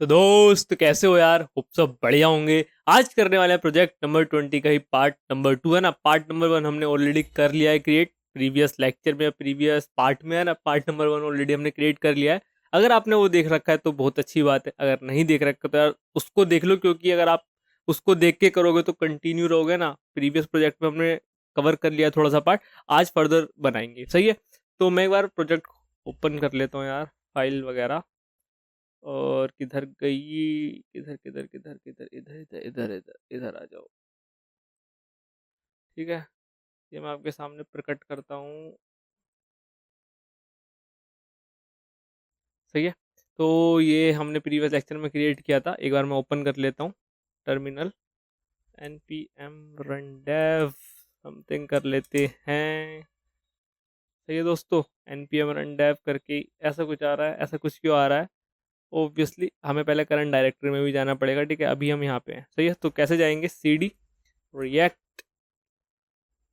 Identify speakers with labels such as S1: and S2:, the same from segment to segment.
S1: तो दोस्त कैसे हो यार? होप सब बढ़िया होंगे। आज करने वाले हैं प्रोजेक्ट नंबर 20 का ही पार्ट नंबर 2 है ना। पार्ट नंबर 1 हमने ऑलरेडी कर लिया है क्रिएट, प्रीवियस लेक्चर में, प्रीवियस पार्ट में है ना। पार्ट नंबर 1 ऑलरेडी हमने क्रिएट कर लिया है। अगर आपने वो देख रखा है तो बहुत अच्छी बात है, अगर नहीं देख रखा तो यार उसको देख लो, क्योंकि अगर आप उसको देख के करोगे तो कंटिन्यू रहोगे ना। प्रीवियस प्रोजेक्ट में हमने कवर कर लिया थोड़ा सा पार्ट, आज फर्दर बनाएंगे, सही है। तो मैं एक बार प्रोजेक्ट ओपन कर लेता हूँ यार, फाइल वगैरह। और किधर गई, किधर किधर किधर किधर, इधर इधर इधर इधर इधर आ जाओ। ठीक है, ये मैं आपके सामने प्रकट करता हूँ। सही है। तो ये हमने प्रीवियस लेक्चर में क्रिएट किया था, एक बार मैं ओपन कर लेता हूँ। Terminal npm run dev something कर लेते हैं। सही है दोस्तों, npm run dev करके ऐसा कुछ आ रहा है। ऐसा कुछ क्यों आ रहा है? ऑब्वियसली हमें पहले करंट डायरेक्टरी में भी जाना पड़ेगा। ठीक है, अभी हम यहाँ पे हैं। सही है, तो कैसे जाएंगे? cd react,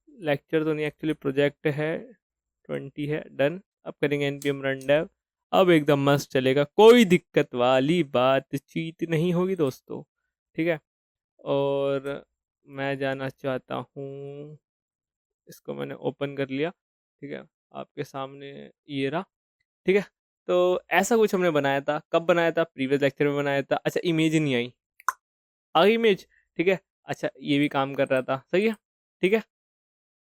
S1: लेक्चर तो नहीं एक्चुअली प्रोजेक्ट है, 20 है, डन। अब करेंगे npm run dev। अब एकदम मस्त चलेगा, कोई दिक्कत वाली बातचीत नहीं होगी दोस्तों। ठीक है। और मैं जाना चाहता हूँ, इसको मैंने ओपन कर लिया। ठीक है, आपके सामने ये रहा। ठीक है। तो ऐसा कुछ हमने बनाया था, कब बनाया था? प्रीवियस लेक्चर में बनाया था। अच्छा, इमेज नहीं आई, आ गई इमेज। ठीक है। अच्छा, ये भी काम कर रहा था, सही है। ठीक है,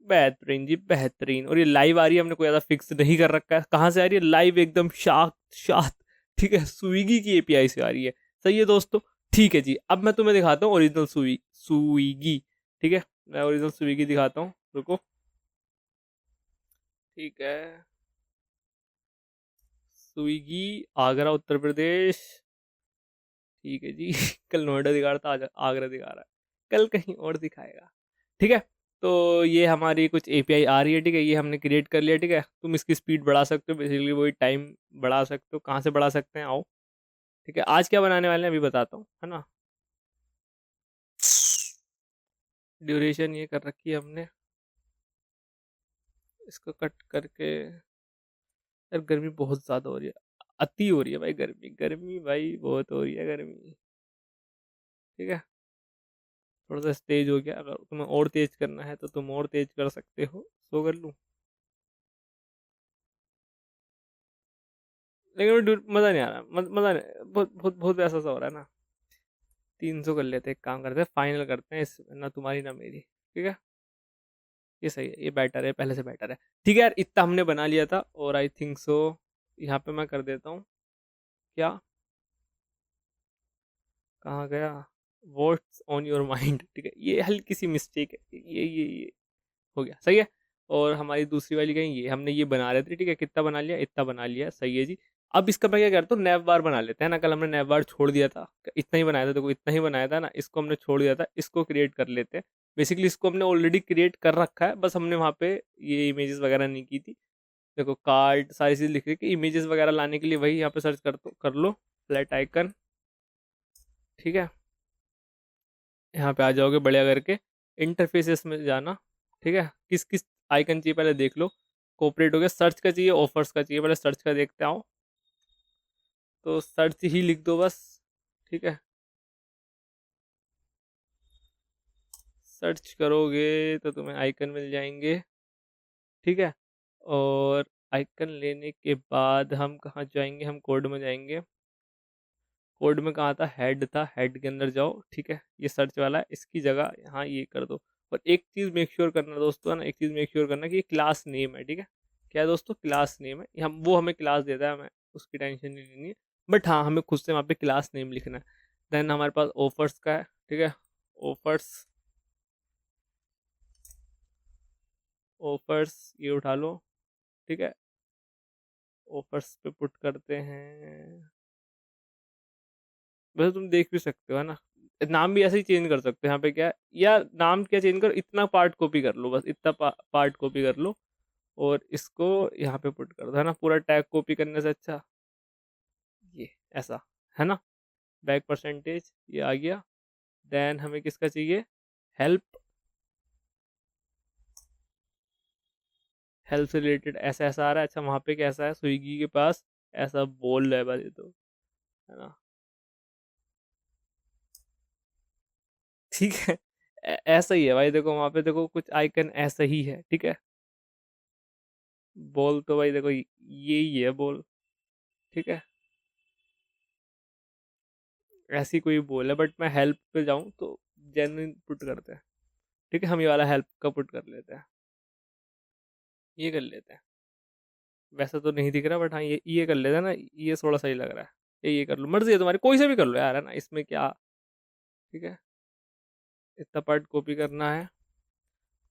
S1: बेहतरीन जी बेहतरीन। और ये लाइव आ रही है, हमने कोई ज़्यादा फिक्स नहीं कर रखा है कहाँ से आ रही है लाइव, एकदम शाख शाख। ठीक है, स्विगी की एपीआई से आ रही है। सही है दोस्तों। ठीक है जी, अब मैं तुम्हें दिखाता हूँ ओरिजिनल स्विगी। ठीक है, मैं ओरिजिनल स्विगी दिखाता हूँ, रुको। ठीक है, स्विगी, आगरा उत्तर प्रदेश। ठीक है जी कल नोएडा दिखा रहा था, आज आगरा दिखा रहा है, कल कहीं और दिखाएगा। ठीक है। तो ये हमारी कुछ एपीआई आ रही है। ठीक है, ये हमने क्रिएट कर लिया। ठीक है, तुम इसकी स्पीड बढ़ा सकते हो, बेसिकली वही टाइम बढ़ा सकते हो। कहाँ से बढ़ा सकते हैं, आओ। ठीक है, आज क्या बनाने वाले हैं अभी बताता हूँ, है ना। ड्यूरेशन ये कर रखी है हमने, इसको कट करके। यार गर्मी बहुत ज़्यादा हो रही है, अति हो रही है भाई, गर्मी गर्मी भाई बहुत हो रही है गर्मी। ठीक है, थोड़ा सा तेज हो गया, अगर तुम्हें और तेज करना है तो तुम और तेज कर सकते हो, सो कर लूँ। लेकिन मज़ा नहीं आ रहा, मज़ा नहीं, बहुत बहुत बहुत ऐसा सा हो रहा है ना। 300 कर लेते हैं, एक काम करते हैं, फाइनल करते हैं इस, ना तुम्हारी ना मेरी। ठीक है, ये सही है, ये बेटर है, पहले से बेटर है। ठीक है यार, इतना हमने बना लिया था, और आई थिंक सो यहाँ पे मैं कर देता हूँ। क्या, कहाँ गया? What's on your mind. ठीक है, ये हल्की सी मिस्टेक है, ये हो गया, सही है। और हमारी दूसरी वाली कहीं, ये हमने ये बना रहे थे। ठीक है, कितना बना लिया? इतना बना लिया, सही है जी। अब इसका मैं क्या करता हूँ, नैव बार बना लेते हैं ना। कल हमने नैव बार छोड़ दिया था, इतना ही बनाया था, देखो इतना ही बनाया था ना, इसको हमने छोड़ दिया था, इसको क्रिएट कर लेते हैं। बेसिकली इसको हमने ऑलरेडी क्रिएट कर रखा है, बस हमने वहाँ पे ये इमेजेस वगैरह नहीं की थी। देखो कार्ड सारी चीज़ लिख रही है कि इमेजेस वगैरह लाने के लिए वही यहाँ पे सर्च कर लो, फ्लैट आइकन। ठीक है, यहाँ पे आ जाओगे बढ़िया करके, इंटरफेसेस में जाना। ठीक है, किस किस आइकन चाहिए पहले देख लो। कोऑपरेट हो गया, सर्च का चाहिए, ऑफर्स का चाहिए, पहले सर्च का देखते आओ। तो सर्च ही लिख दो बस। ठीक है, सर्च करोगे तो तुम्हें आइकन मिल जाएंगे। ठीक है, और आइकन लेने के बाद हम कहाँ जाएंगे? हम कोड में जाएंगे। कोड में कहाँ था? हेड था, हेड के अंदर जाओ। ठीक है, ये सर्च वाला है, इसकी जगह यहाँ ये कर दो। और एक चीज़ मेक श्योर करना दोस्तों, है ना, एक चीज़ मेक श्योर करना कि ये क्लास नेम है। ठीक है, क्या है दोस्तों? क्लास नेम है। हम वो हमें क्लास देता है, हमें उसकी टेंशन नहीं लेनी है। बट हाँ, हमें खुद से वहाँ पे क्लास नेम लिखना है। देन हमारे पास ऑफर्स का है। ठीक है, ऑफर्स, ऑफर्स ये उठा लो। ठीक है, ऑफर्स पे पुट करते हैं। वैसे तुम देख भी सकते हो, है ना, नाम भी ऐसे ही चेंज कर सकते हो। यहाँ पे क्या है, या नाम क्या चेंज करो, इतना पार्ट कॉपी कर लो, बस इतना पार्ट कॉपी कर लो, और इसको यहाँ पे पुट कर दो, है ना। पूरा टैग कॉपी करने से अच्छा ये ऐसा, है ना। बैक परसेंटेज ये आ गया। देन हमें किसका चाहिए? हेल्प, हेल्प से रिलेटेड ऐसा ऐसा आ रहा है। अच्छा, वहाँ पे कैसा है? स्विगी के पास ऐसा बोल रहा है बस, ये तो, है ना। ठीक है। ऐसा ही है भाई, देखो वहां पे देखो कुछ आइकन ऐसा ही है, ठीक है। बॉल तो भाई देखो यही है बॉल, ठीक है। ऐसी कोई बॉल है, बट मैं हेल्प पे जाऊं तो जेन्युइन पुट करते हैं, ठीक है। हम ये वाला हेल्प का पुट कर लेते हैं, ये कर लेते हैं। वैसा तो नहीं दिख रहा, बट हाँ ये कर लेते हैं ना, ये थोड़ा सही लग रहा है। ये कर लो, मर्जी है तुम्हारी, कोई से भी कर लो यार, है ना, इसमें क्या। ठीक है, इतना पार्ट कॉपी करना है।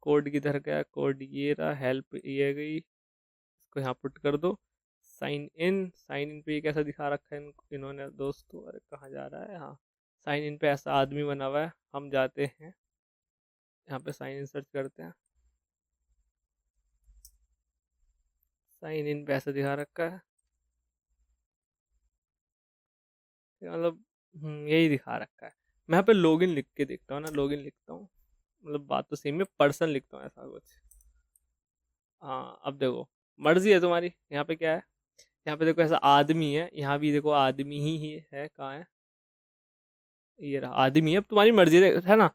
S1: कोड किधर गया, कोड ये रहा, हेल्प ये गई, इसको यहाँ पुट कर दो। साइन इन, साइन इन पे ये कैसा दिखा रखा है इन्होंने दोस्तों, अरे कहाँ जा रहा है, हाँ। साइन इन पे ऐसा आदमी बना हुआ है, हम जाते हैं यहाँ पे साइन इन सर्च करते हैं। साइन इन पे ऐसा दिखा रखा है, मतलब यही दिखा रखा है। मैं यहाँ पे लॉगिन लिख के देखता हूँ ना, लॉगिन लिखता हूँ, मतलब बात तो सेम है, पर्सन लिखता हूँ ऐसा कुछ। हाँ अब देखो, मर्जी है तुम्हारी। यहाँ पे क्या है, यहाँ पे देखो ऐसा आदमी है, यहाँ भी देखो आदमी ही है, कहाँ है, ये रहा आदमी है। अब तुम्हारी मर्जी है ना,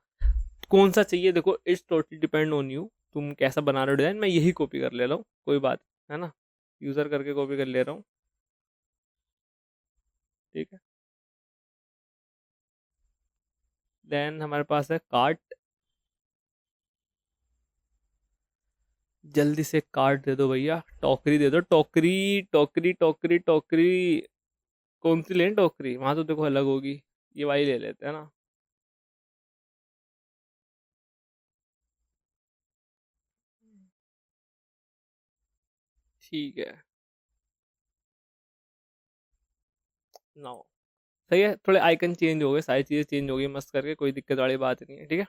S1: कौन सा चाहिए, देखो it's totally depend on you, तुम कैसा बना रहे हो डिजाइन। मैं यही कॉपी कर ले रहा हूँ, कोई बात, है ना, यूजर करके कॉपी कर ले रहा हूँ, ठीक है। देन हमारे पास है कार्ट, जल्दी से कार्ट दे दो भैया, टोकरी दे दो, टोकरी टोकरी टोकरी टोकरी। कौन सी लें टोकरी, वहां तो देखो अलग होगी, ये वाली ले लेते हैं ना। ठीक है, नो, सही है। थोड़े आइकन चेंज हो गए, सारी चीज़ें चेंज हो गई मस्त करके, कोई दिक्कत वाली बात नहीं है, ठीक है।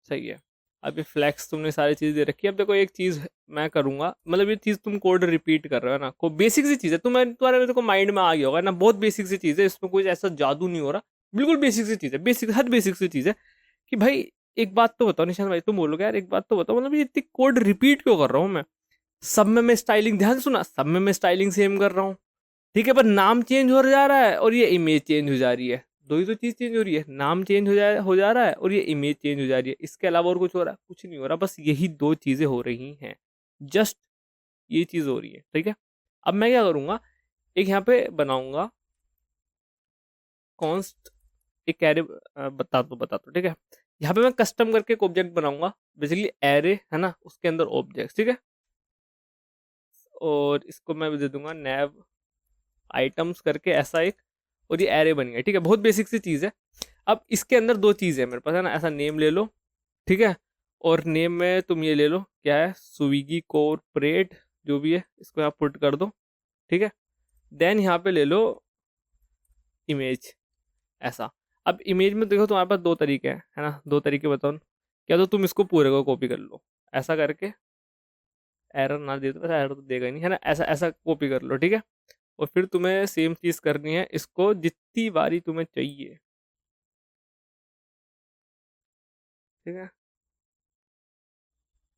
S1: सही है। अभी फ्लैक्स तुमने सारी चीज़ दे रखी है। अब देखो एक चीज़ मैं करूंगा, मतलब ये चीज़ तुम कोड रिपीट कर रहे हो ना, को बेसिक सी चीज़ है, तुम्हारे मेरे को माइंड में आ गया होगा ना, बहुत बेसिक सी चीज़ है, इसमें कोई ऐसा जादू नहीं हो रहा। बिल्कुल बेसिक सी चीज़ है, बेसिक, हर बेसिक सी चीज़ है कि भाई, एक बात तो बताओ निशान भाई, तुम बोलोगे यार एक बात तो बताओ, मतलब ये इतनी कोड रिपीट क्यों कर रहा हूँ मैं। सब में मैं स्टाइलिंग, ध्यान से सुना, सब में मैं स्टाइलिंग सेम कर रहा हूँ, ठीक है, पर नाम चेंज हो जा रहा है और ये इमेज चेंज हो जा रही है। दो ही तो चीज चेंज हो रही है, नाम चेंज हो जा रहा है और ये इमेज चेंज हो जा रही है। इसके अलावा और कुछ हो रहा है, कुछ नहीं हो रहा, बस यही दो चीजें हो रही हैं, जस्ट ये चीज हो रही है, ठीक है। अब मैं क्या करूंगा, एक यहाँ पे बनाऊंगा कॉन्स्ट, एक एरे, बता दो ठीक है। यहाँ पे मैं कस्टम करके एक ऑब्जेक्ट बनाऊंगा, बेसिकली एरे है ना, उसके अंदर ऑब्जेक्ट, ठीक है। और इसको मैं दे दूंगा नैव आइटम्स करके ऐसा एक, और ये एरे बन गया, ठीक है। बहुत बेसिक सी चीज़ है। अब इसके अंदर दो चीज़ें मेरे पास, है ना, ऐसा नेम ले लो, ठीक है। और नेम में तुम ये ले लो, क्या है, स्विगी कॉर्पोरेट, जो भी है इसको यहाँ पुट कर दो, ठीक है। देन यहाँ पे ले लो इमेज, ऐसा। अब इमेज में देखो तुम्हारे पास दो तरीके हैं, है ना, दो तरीके बताओ। क्या तो तुम इसको पूरे को कॉपी कर लो ऐसा करके, एरर ना दे, तो वैसे एरर तो देगा ही नहीं, है ना, ऐसा ऐसा कॉपी कर लो, ठीक है। और फिर तुम्हें सेम चीज़ करनी है, इसको जितनी बारी तुम्हें चाहिए, ठीक है,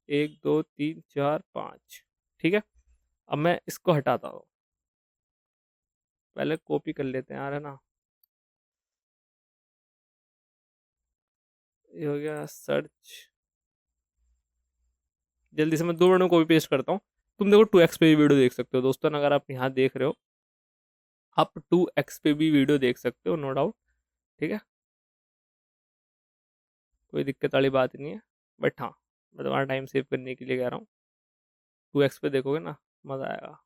S1: एक दो तीन चार पाँच, ठीक है। अब मैं इसको हटाता हूँ, पहले कॉपी कर लेते हैं यार, है ना। ये हो गया सर्च, जल्दी से मैं 2 मिनट में कॉपी पेस्ट करता हूँ। तुम देखो 2x पे भी वीडियो देख सकते हो दोस्तों, अगर आप यहाँ देख रहे हो, आप 2x पे भी वीडियो देख सकते हो, नो डाउट, ठीक है। कोई दिक्कत वाली बात नहीं है, बट हाँ, मैं तुम्हारा टाइम सेव करने के लिए कह रहा हूँ। 2x पे देखोगे ना, मज़ा आएगा,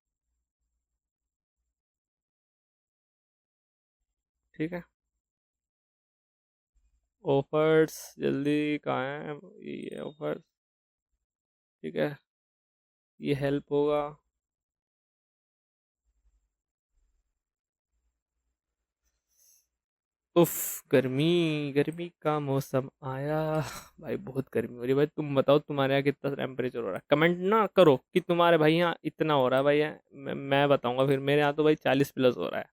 S1: ठीक है। ऑफर्स जल्दी कहाँ है, ये ऑफर्स, ठीक है, ये हेल्प होगा। उफ, गर्मी, गर्मी का मौसम आया, भाई बहुत गर्मी हो रही है भाई। तुम बताओ तुम्हारे यहाँ कितना टेम्परेचर हो रहा है, कमेंट ना करो कि तुम्हारे भाई यहाँ इतना हो रहा है भाई, यहाँ मैं बताऊंगा फिर, मेरे यहाँ तो भाई 40 प्लस हो रहा है।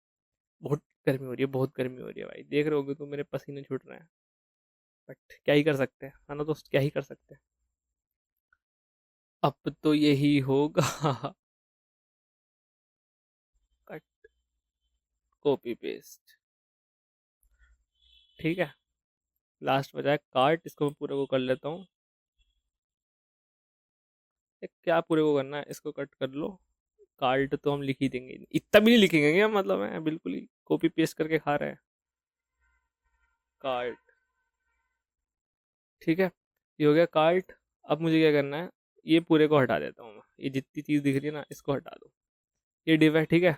S1: बहुत गर्मी हो रही है, बहुत गर्मी हो रही है भाई, देख रहे होगे तो मेरे पसीने छूट रहे हैं, बट क्या ही कर सकते हैं, है ना दोस्त, क्या ही कर सकते हैं। अब तो यही होगा। कट, कॉपी पेस्ट, ठीक है। लास्ट बचा है कार्ट, इसको मैं पूरे को कर लेता हूँ। क्या पूरे को करना है, इसको कट कर लो। कार्ट तो हम लिख ही देंगे, इतना भी नहीं लिखेंगे क्या, मतलब है बिल्कुल ही कॉपी पेस्ट करके खा रहे हैं। कार्ट, ठीक है, ये हो गया कार्ट। अब मुझे क्या करना है, ये पूरे को हटा देता हूँ मैं, ये जितनी चीज़ दिख रही है ना इसको हटा दो। ये डिव है, ठीक है,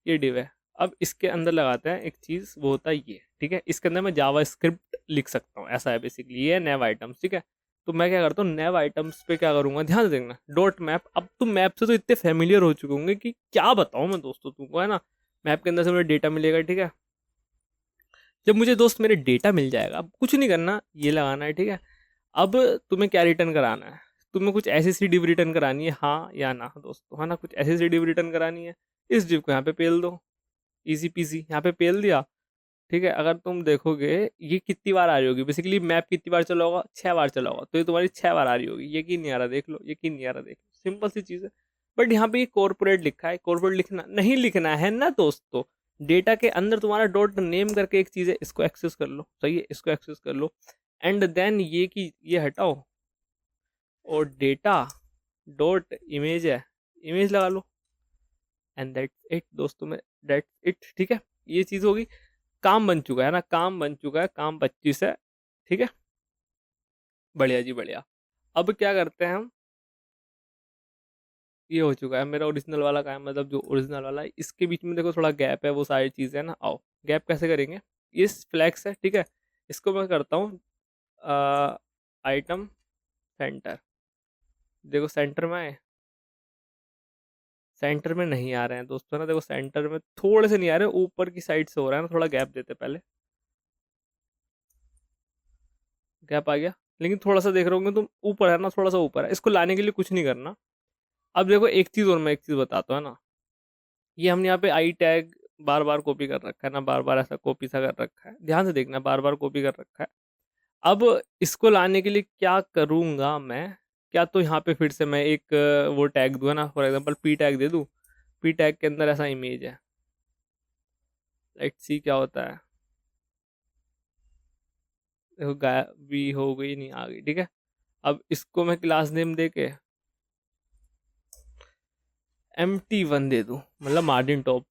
S1: ये डिव है। अब इसके अंदर लगाते हैं एक चीज़, वो होता है ये, ठीक है, इसके अंदर मैं जावा स्क्रिप्ट लिख सकता हूँ, ऐसा है बेसिकली। ये नेव आइटम्स, ठीक है। तो मैं क्या करता हूँ, नेव आइटम्स पे क्या करूँगा, ध्यान से देखना, डॉट मैप। अब तुम मैप से तो इतने फेमिलियर हो चुके होंगे कि क्या बताऊँ मैं दोस्तों तुमको, है ना। मैप के अंदर से मुझे डेटा मिलेगा, ठीक है। जब मुझे दोस्त मेरे डेटा मिल जाएगा, अब कुछ नहीं करना, ये लगाना है, ठीक है। अब तुम्हें क्या रिटर्न कराना है, तुम्हें कुछ ऐसी सी डिव रिटर्न करानी है, हाँ या ना दोस्तों, है ना, कुछ ऐसी सी डिव रिटर्न करानी है। इस डिव को यहाँ पे पेल दो, इजी पीसी, यहाँ पे पेल दिया, ठीक है। अगर तुम देखोगे ये कितनी बार आ रही होगी, बेसिकली मैप कितनी बार चला होगा, 6 बार चला होगा, तो ये तुम्हारी 6 बार आ रही होगी। यकीन नहीं आ रहा देख लो, यकीन नहीं आ रहा देख लो, सिंपल सी चीज़ है। बट यहाँ पे ये कॉर्पोरेट लिखा है, कॉर्पोरेट लिखना नहीं लिखना है ना दोस्तों। डेटा के अंदर तुम्हारा डॉट नेम करके एक चीज़ है, इसको एक्सेस कर लो, सही है, इसको एक्सेस कर लो। एंड देन ये की ये हटाओ, और डेटा डॉट इमेज है, इमेज लगा लो। एंड दैट्स इट दोस्तों, में दैट्स इट, ठीक है। ये चीज़ होगी, काम बन चुका है ना, काम बन चुका है, काम 25 है, ठीक है। बढ़िया जी बढ़िया। अब क्या करते हैं हम, ये हो चुका है मेरा ओरिजिनल वाला काम, मतलब जो ओरिजिनल वाला है, इसके बीच में देखो थोड़ा गैप है, वो सारी चीज़ें ना, आओ गैप कैसे करेंगे। ये फ्लैक्स है, ठीक है, इसको मैं करता हूँ आइटम सेंटर। देखो सेंटर में आए, सेंटर में नहीं आ रहे हैं दोस्तों ना, देखो सेंटर में थोड़े से नहीं आ रहे, ऊपर की साइड से हो रहा है ना, थोड़ा गैप देते पहले। गैप आ गया, लेकिन थोड़ा सा देख रहे होंगे तुम, ऊपर है ना, थोड़ा सा ऊपर है, इसको लाने के लिए कुछ नहीं करना। अब देखो एक चीज़ और, मैं एक चीज़ बताता हूँ ना, ये हमने यहाँ पे I tag bar bar copy कर रखा है ना, बार बार ऐसा कॉपी सा कर रखा है, ध्यान से देखना, बार बार कॉपी कर रखा है। अब इसको लाने के लिए क्या करूँगा मैं, क्या तो यहाँ पे फिर से मैं एक वो टैग दूँ ना, फॉर एग्जांपल पी टैग दे दूँ। पी टैग के अंदर ऐसा इमेज है, लेट्स सी क्या होता है। देखो गायब भी हो गई, नहीं आ गई, ठीक है। अब इसको मैं क्लास नेम दे के MT1 दे दूँ, मतलब मार्जिन टॉप।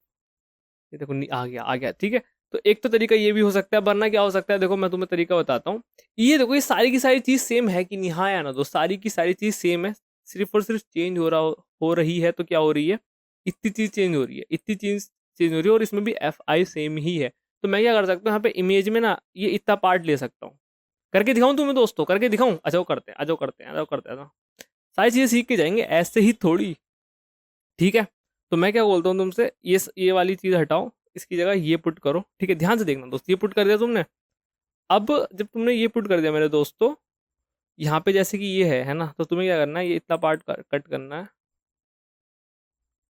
S1: ये देखो नहीं आ गया, आ गया, ठीक है। तो एक तो तरीका ये भी हो सकता है, वरना क्या हो सकता है, देखो मैं तुम्हें तरीका बताता हूँ। ये देखो, ये सारी की सारी चीज़ सेम है कि नहीं, हाँ या ना दो, सारी की सारी चीज़ सेम है, सिर्फ और सिर्फ चेंज हो रही है, तो क्या हो रही है, इतनी चीज़ चेंज हो रही है, इतनी चीज़ चेंज हो रही है, और इसमें भी FI सेम ही है। तो मैं क्या कर सकता हूँ, यहाँ पे इमेज में ना ये इतना पार्ट ले सकता हूँ, करके दिखाऊं तुम्हें दोस्तों, करके दिखाऊं, अच्छा वो करते हैं, अच्छा वो करते हैं, अच्छा वो करते हैं, सारी चीज़ें सीख के जाएंगे, ऐसे ही थोड़ी, ठीक है। तो मैं क्या बोलता हूँ तुमसे, ये वाली चीज़ हटाओ, इसकी जगह ये पुट करो, ठीक है। ध्यान से देखना दोस्त, ये पुट कर दिया तुमने। अब जब तुमने ये पुट कर दिया मेरे दोस्तों, यहाँ पे जैसे कि ये है ना, तो तुम्हें क्या करना है, ये इतना पार्ट कट करना है,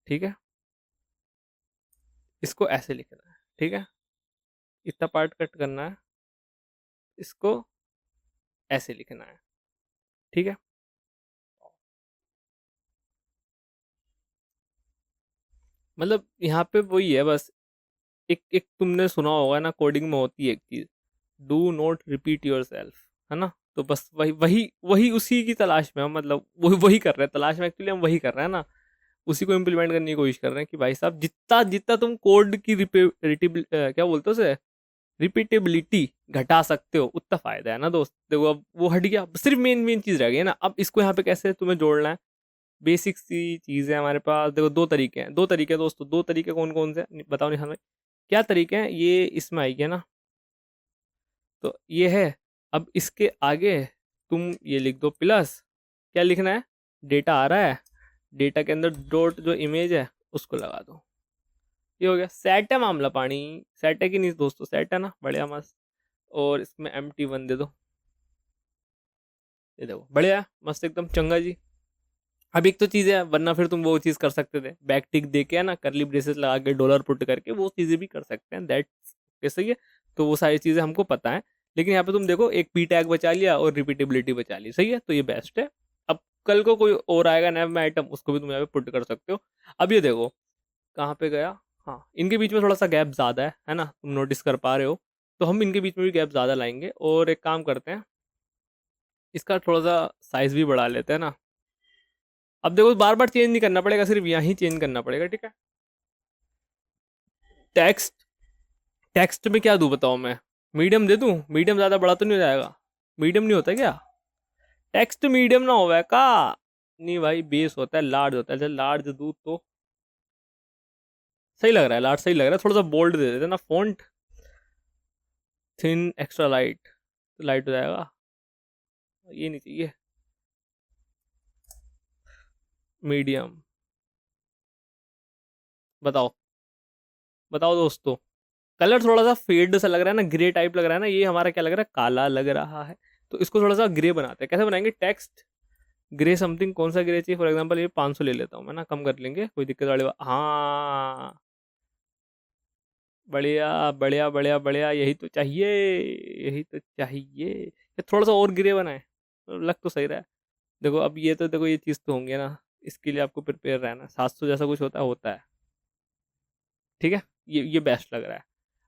S1: ठीक है। इसको ऐसे लिखना है, ठीक है, इतना पार्ट कट करना है, इसको ऐसे लिखना है, ठीक है। मतलब यहाँ पे वही है बस, एक एक तुमने सुना होगा ना, कोडिंग में होती है एक चीज, do not repeat your self, है ना। तो बस वही वही वही उसी की तलाश में हम, मतलब वही वही कर रहे हैं, तलाश में एक्चुअली हम वही कर रहे हैं ना, उसी को इम्प्लीमेंट करने की कोशिश कर रहे हैं कि भाई साहब, जितना जितना तुम कोड की क्या बोलते हो उसे, रिपीटेबिलिटी घटा सकते हो, उतना फायदा है ना दोस्त। देखो अब वो हट गया, सिर्फ मेन मेन चीज रह गई है ना। अब इसको यहाँ पे कैसे तुम्हें जोड़ना है, बेसिक सी चीज़ है हमारे पास। देखो दो तरीके हैं, दो तरीके दोस्तों, दो तरीके कौन कौन से बताओ निशान भाई, क्या तरीके हैं, ये इसमें आएगी ना, तो ये है। अब इसके आगे तुम ये लिख दो प्लस, क्या लिखना है, डेटा आ रहा है, डेटा के अंदर डॉट जो इमेज है उसको लगा दो। ये हो गया, सेट है मामला पानी, सेट है कि नहीं दोस्तों, सेट है ना, बढ़िया मस्त। और इसमें MT1 दे दो, ये देखो बढ़िया मस्त एकदम चंगा जी। अब एक तो चीज़ है, वरना फिर तुम वो चीज़ कर सकते थे, बैक टिक दे के है ना, करली ब्रेसेस लगा के डॉलर पुट करके, वो चीज़ें भी कर सकते हैं, दैट्स सही है। तो वो सारी चीज़ें हमको पता है, लेकिन यहाँ पे तुम देखो एक पी टैग बचा लिया और रिपीटेबिलिटी बचा ली, सही है, तो ये बेस्ट है। अब कल को कोई और आएगा नया में आइटम, उसको भी तुम यहाँ पे पुट कर सकते हो। अब ये देखो कहाँ पे गया, हाँ इनके बीच में थोड़ा सा गैप ज़्यादा है ना, तुम नोटिस कर पा रहे हो। तो हम इनके बीच में भी गैप ज़्यादा लाएंगे। और एक काम करते हैं, इसका थोड़ा सा साइज भी बढ़ा लेते हैं ना। अब देखो बार बार चेंज नहीं करना पड़ेगा, सिर्फ यहाँ ही चेंज करना पड़ेगा, ठीक है। टेक्स्ट, टेक्स्ट में क्या दूँ बताओ मैं? मीडियम दे दूँ? मीडियम ज़्यादा बड़ा तो नहीं हो जाएगा? मीडियम नहीं होता क्या? टेक्स्ट मीडियम ना होगा का? नहीं भाई, बेस होता है, लार्ज होता है। जब लार्ज दूँ तो सही लग रहा है, लार्ज सही लग रहा है। थोड़ा सा बोल्ड दे देते ना, फॉन्ट थिन एक्स्ट्रा लाइट, तो लाइट हो जाएगा। ये नहीं चाहिए, मीडियम। बताओ, बताओ दोस्तों। कलर थोड़ा सा फेड सा लग रहा है ना, ग्रे टाइप लग रहा है ना। ये हमारा क्या लग रहा है? काला लग रहा है। तो इसको थोड़ा सा ग्रे बनाते हैं। कैसे बनाएंगे? Text grey something. कौन सा ग्रे चाहिए? फॉर एग्जांपल ये 500 ले लेता हूँ मैं ना, कम कर लेंगे, कोई दिक्कत वाली बात। हाँ, बढ़िया बढ़िया बढ़िया बढ़िया, यही तो चाहिए, यही तो चाहिए। ये थोड़ा सा और ग्रे बनाए, लग तो सही रहा है। देखो अब ये तो, देखो ये चीज़ तो होंगे ना, इसके लिए आपको प्रिपेयर रहना। 700 जैसा कुछ होता है, होता है, ठीक है। ये बेस्ट लग रहा है।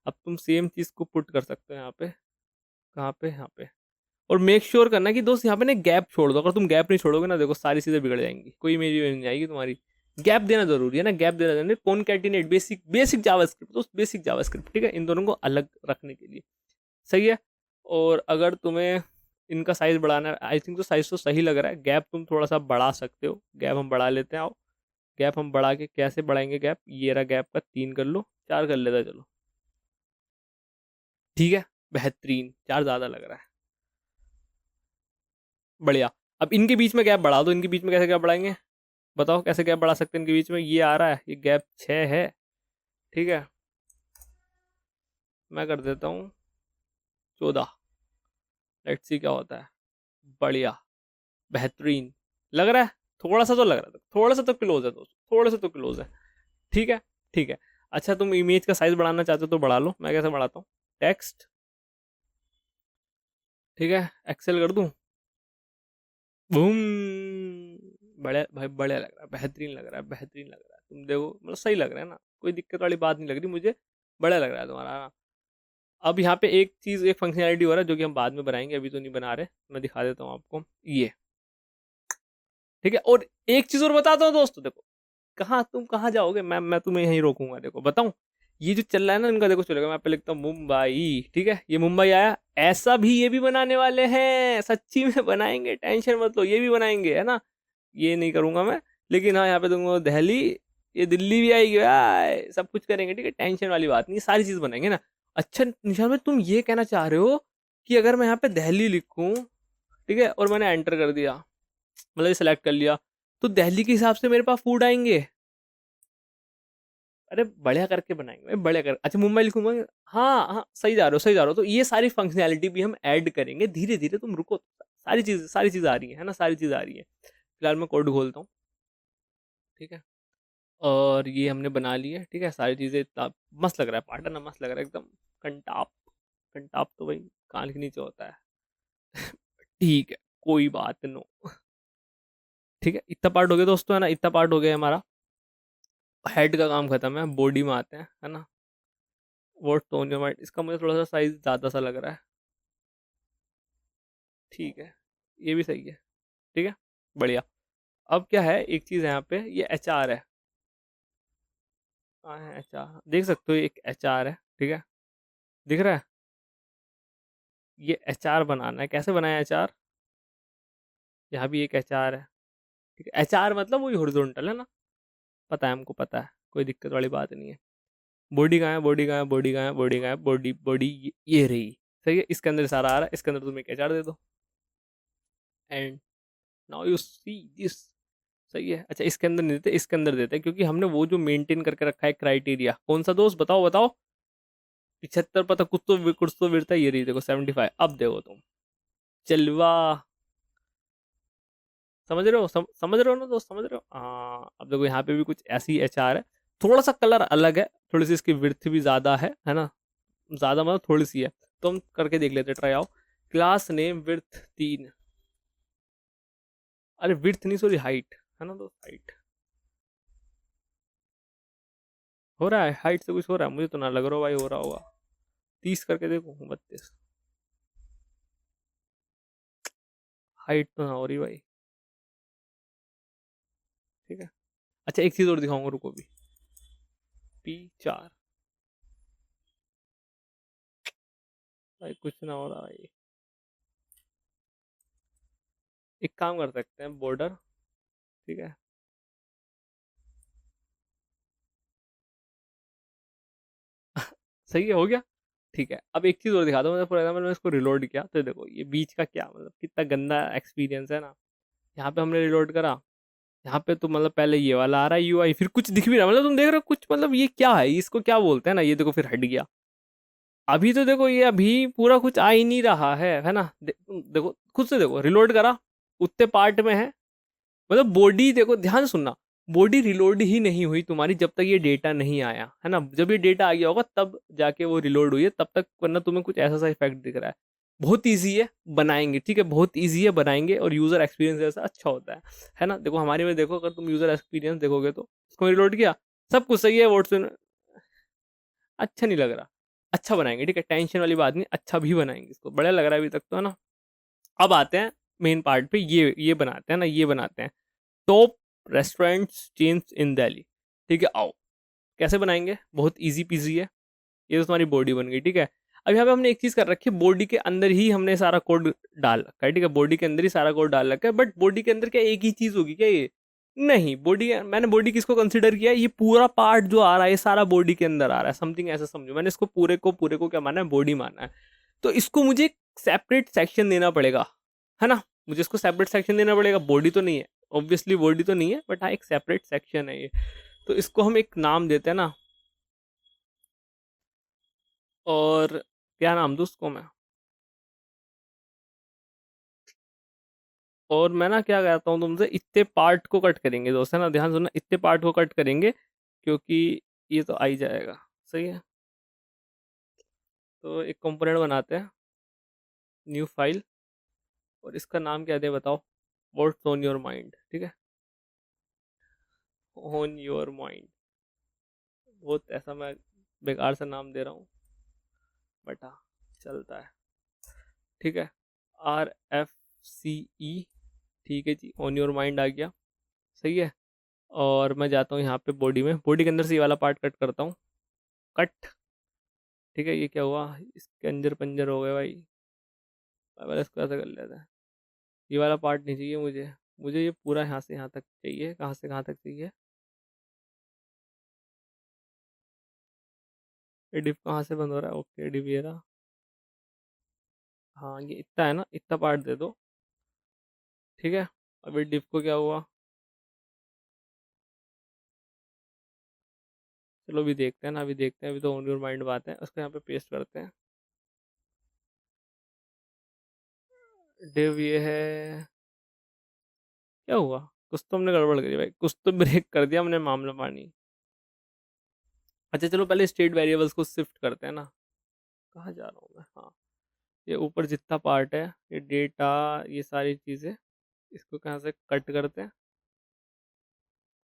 S1: अब तुम सेम चीज़ को पुट कर सकते हो यहाँ पे। कहाँ पे? यहाँ पे। और मेक श्योर करना कि दोस्त यहाँ पे ना गैप छोड़ दो। अगर तुम गैप नहीं छोड़ोगे ना, देखो सारी चीज़ें बिगड़ जाएंगी, कोई इमेज नहीं आएगी तुम्हारी। गैप देना जरूरी है ना, गैप देना जरूरी है। कॉनकैटिनेट, बेसिक बेसिक जावास्क्रिप्ट, दोस्त बेसिक जावास्क्रिप्ट, ठीक है, इन दोनों को अलग रखने के लिए। सही है। और अगर तुम्हें इनका साइज बढ़ाना है, आई थिंक तो साइज तो सही लग रहा है। गैप तुम थोड़ा सा बढ़ा सकते हो, गैप हम बढ़ा लेते हैं। आओ, गैप हम बढ़ा के कैसे बढ़ाएंगे? गैप ये रहा, गैप का 3 कर लो, 4 कर लेता, चलो ठीक है। बेहतरीन, 4 ज़्यादा लग रहा है, बढ़िया। अब इनके बीच में गैप बढ़ा दो। इनके बीच में कैसे गैप बढ़ाएंगे बताओ? कैसे गैप बढ़ा सकते हैं इनके बीच में? ये आ रहा है, ये गैप 6 है, ठीक है। मैं कर देता हूँ 14। लेट्स सी क्या होता है। बढ़िया, बेहतरीन लग रहा है। थोड़ा सा तो लग रहा है, थोड़ा सा तो क्लोज है दोस्तों, थोड़ा सा तो क्लोज है, ठीक है। ठीक है। अच्छा, तुम इमेज का साइज बढ़ाना चाहते हो तो बढ़ा लो। मैं कैसे बढ़ाता हूँ? टेक्स्ट, ठीक है, एक्सेल कर दूँ, बूम। बढ़िया भाई, बढ़िया लग रहा है, बेहतरीन लग रहा है, बेहतरीन लग रहा है। तुम देखो, मतलब सही लग रहा है ना, कोई दिक्कत वाली बात नहीं लग रही मुझे। बढ़िया लग रहा है तुम्हारा। अब यहाँ पे एक चीज़, एक फंक्शनैलिटी हो रहा है जो कि हम बाद में बनाएंगे, अभी तो नहीं बना रहे। मैं दिखा देता हूँ आपको, ये ठीक है। और एक चीज़ और बताता हूँ दोस्तों, देखो कहाँ तुम कहाँ जाओगे, मैं तुम्हें यहीं रोकूंगा। देखो बताऊँ, ये जो चल रहा है ना इनका, देखो चलेगा। मैं पे लिखता हूँ मुंबई, ठीक है, ये मुंबई आया। ऐसा भी ये भी बनाने वाले हैं, सच्ची में बनाएंगे, टेंशन मत लो, ये भी बनाएंगे, है ना। ये नहीं करूंगा मैं, लेकिन हाँ यहाँ पे तुमको दिल्ली, ये दिल्ली भी आएगी भाई, सब कुछ करेंगे, ठीक है, टेंशन वाली बात नहीं, सारी चीज बनाएंगे ना। अच्छा निशान में, तुम ये कहना चाह रहे हो कि अगर मैं यहाँ पे दिल्ली लिखूं, ठीक है, और मैंने एंटर कर दिया, मतलब ये सेलेक्ट कर लिया, तो दिल्ली के हिसाब से मेरे पास फूड आएंगे? अरे बढ़िया करके बनाएंगे भाई, बढ़िया कर। अच्छा मुंबई लिखूंगा, हाँ हाँ, सही जा रहे हो, सही जा रहे हो। तो ये सारी फंक्शनैलिटी भी हम ऐड करेंगे धीरे धीरे, तुम रुको। सारी चीज आ रही है ना, सारी चीज आ रही है। फिलहाल मैं कोड खोलता हूँ, ठीक है। और ये हमने बना ली है, ठीक है। सारी चीज़ें इतना मस्त लग रहा है, पार्टन ना मस्त लग रहा है एकदम। कंटाप, कंटाप तो भाई कान के नीचे होता है। ठीक है, कोई बात नो। ठीक है, इतना पार्ट हो गया दोस्तों, है ना, इतना पार्ट हो गया हमारा। हेड का काम खत्म है, बॉडी में आते हैं, है ना। वो टोन योर माइंड, इसका मुझे थोड़ा सा साइज ज़्यादा सा लग रहा है, ठीक है। ये भी सही है, ठीक है, बढ़िया। अब क्या है, एक चीज़ है यहाँ पे, ये एच आर है। हाँ है एच आर, देख सकते हो, एक एच आर है, ठीक है, दिख रहा है। ये एच आर बनाना है, कैसे बनाया एच आर? यहाँ भी एक एच आर है, ठीक है। एच आर मतलब वही हॉरिजॉन्टल है ना, पता है हमको, पता है, कोई दिक्कत वाली बात नहीं है। बॉडी कहाँ है? बॉडी कहाँ है? बॉडी कहाँ है? बॉडी कहाँ है? बॉडी, बॉडी ये रही, सही है। इसके अंदर सारा आ रहा है, इसके अंदर तुम एक एच आर दे दो, and now you see this. सही है। अच्छा इसके अंदर नहीं देते, इसके अंदर देते हैं, क्योंकि हमने वो जो मेंटेन करके रखा है क्राइटेरिया, कौन सा दोस्त बताओ बताओ? 75, पता कुछ तो विरता, ये रही देखो 75। अब देखो तुम, चलवा, समझ रहे हो? समझ रहे हो ना दोस्त, समझ रहे हो? हाँ, अब देखो यहाँ पे भी कुछ ऐसी एच आर है, थोड़ा सा कलर अलग है, थोड़ी सी इसकी विड्थ भी ज़्यादा है ना। ज़्यादा मतलब थोड़ी सी है, तो हम करके देख लेते, ट्राई आओ। क्लास नेम विड्थ 3, अरे विड्थ नहीं, सॉरी हाइट, है ना दोस्त, हाइट हो रहा है, हाइट से कुछ हो रहा है, मुझे तो ना लग रहा हो भाई हो रहा होगा। 30 करके देखो, 32। हाइट तो ना हो रही भाई। ठीक है, अच्छा एक चीज और दिखाऊंगा, रुको भी। P4 भाई, कुछ ना हो रहा भाई। एक काम कर सकते हैं, बॉर्डर। ठीक है, सही है, हो गया। ठीक है, अब एक चीज और दिखा दो, मतलब फॉर एग्जाम्पल मैं इसको रिलोड किया तो देखो ये बीच का क्या, मतलब कितना गंदा एक्सपीरियंस है ना। यहाँ पे हमने रिलोड करा, यहाँ पे तो मतलब पहले ये वाला आ रहा है यूआई, फिर कुछ दिख भी रहा है, मतलब तुम देख रहे हो कुछ, मतलब ये क्या है, इसको क्या बोलते हैं ना, ये देखो फिर हट गया। अभी तो देखो ये अभी पूरा कुछ आ ही नहीं रहा है ना। देखो खुद से देखो, रिलोड करा, उतने पार्ट में है। मतलब बॉडी देखो, ध्यान से सुनना, बॉडी रिलोड ही नहीं हुई तुम्हारी जब तक ये डेटा नहीं आया है ना। जब ये डेटा आ गया होगा तब जाके वो रिलोड हुई है, तब तक, वरना तुम्हें कुछ ऐसा सा इफेक्ट दिख रहा है। बहुत ईजी है, बनाएंगे, ठीक है, बहुत ईजी है, बनाएंगे, और यूजर एक्सपीरियंस ऐसा अच्छा होता है ना। देखो हमारे में देखो, अगर तुम यूजर एक्सपीरियंस देखोगे तो उसको रिलोड किया, सब कुछ सही है, व्हाट्सएप अच्छा नहीं लग रहा। अच्छा बनाएंगे, ठीक है, टेंशन वाली बात नहीं, अच्छा भी बनाएंगे, इसको बढ़िया लग रहा है अभी तक तो, है ना। अब आते हैं मेन पार्ट पे, ये बनाते हैं ना, ये बनाते हैं टॉप रेस्टोरेंट्स चेन्स इन दिल्ली। ठीक है, आओ कैसे बनाएंगे, बहुत इजी पीजी है। ये तो तुम्हारी बॉडी बन गई, ठीक है। अब यहाँ पे हमने एक चीज कर रखी है, बॉडी के अंदर ही हमने सारा कोड डाल रखा है, ठीक है, बॉडी के अंदर ही सारा कोड डाल रखा है, बट बॉडी के अंदर क्या एक ही चीज होगी क्या ये? नहीं, बॉडी, मैंने बॉडी किसको कंसिडर किया है, ये पूरा पार्ट जो आ रहा है ये सारा बॉडी के अंदर आ रहा है, समथिंग ऐसा समझो, मैंने इसको पूरे को क्या माना है, बॉडी माना है। तो इसको मुझे सेपरेट सेक्शन देना पड़ेगा, है ना। मुझे इसको सेपरेट सेक्शन देना पड़ेगा, बॉडी तो नहीं है, ऑब्वियसली बॉडी तो नहीं है, बट हाँ एक सेपरेट सेक्शन है ये। तो इसको हम एक नाम देते हैं ना, और क्या नाम दूँ उसको मैं, और मैं ना क्या कहता हूँ तुमसे, इतने पार्ट को कट करेंगे दोस्त, है ना, ध्यान सुनना, इतने पार्ट को कट करेंगे, क्योंकि ये तो आ ही जाएगा। सही है, तो एक कंपोनेंट बनाते हैं, न्यू फाइल, और इसका नाम क्या दे बताओ, व्हाट्स ऑन योर माइंड, ठीक है, ऑन योर माइंड। बहुत ऐसा मैं बेकार सा नाम दे रहा हूँ, बट हाँ चलता है, ठीक है। RFCE, ठीक है जी, ऑन योर माइंड आ गया, सही है। और मैं जाता हूँ यहाँ पे बॉडी में, बॉडी के अंदर से ये वाला पार्ट कट करता हूँ, कट। ठीक है, ये क्या हुआ, इसके अंजर पंजर हो गए भाई, मैं इसको ऐसा कर लेता है। ये वाला पार्ट नहीं चाहिए मुझे, मुझे ये पूरा यहाँ से यहाँ तक चाहिए, कहाँ से कहाँ तक चाहिए, ये डिप कहाँ से बंद हो रहा है, ओके डिप ये रहा। हाँ ये इतना है ना, इतना पार्ट दे दो, ठीक है। अभी डिप को क्या हुआ, चलो अभी देखते हैं ना, अभी देखते हैं, अभी तो ऑन योर माइंड बात है, उसको यहाँ पे पेस्ट करते हैं। डिव ये है, क्या हुआ, कुछ तो हमने गड़बड़ करी भाई, कुछ तो ब्रेक कर दिया हमने मामला पानी। अच्छा चलो पहले स्टेट वेरिएबल्स को शिफ्ट करते हैं ना, कहाँ जा रहा हूँ मैं, हाँ, ये ऊपर जितना पार्ट है, ये डेटा, ये सारी चीज़ें, इसको कहाँ से कट करते हैं,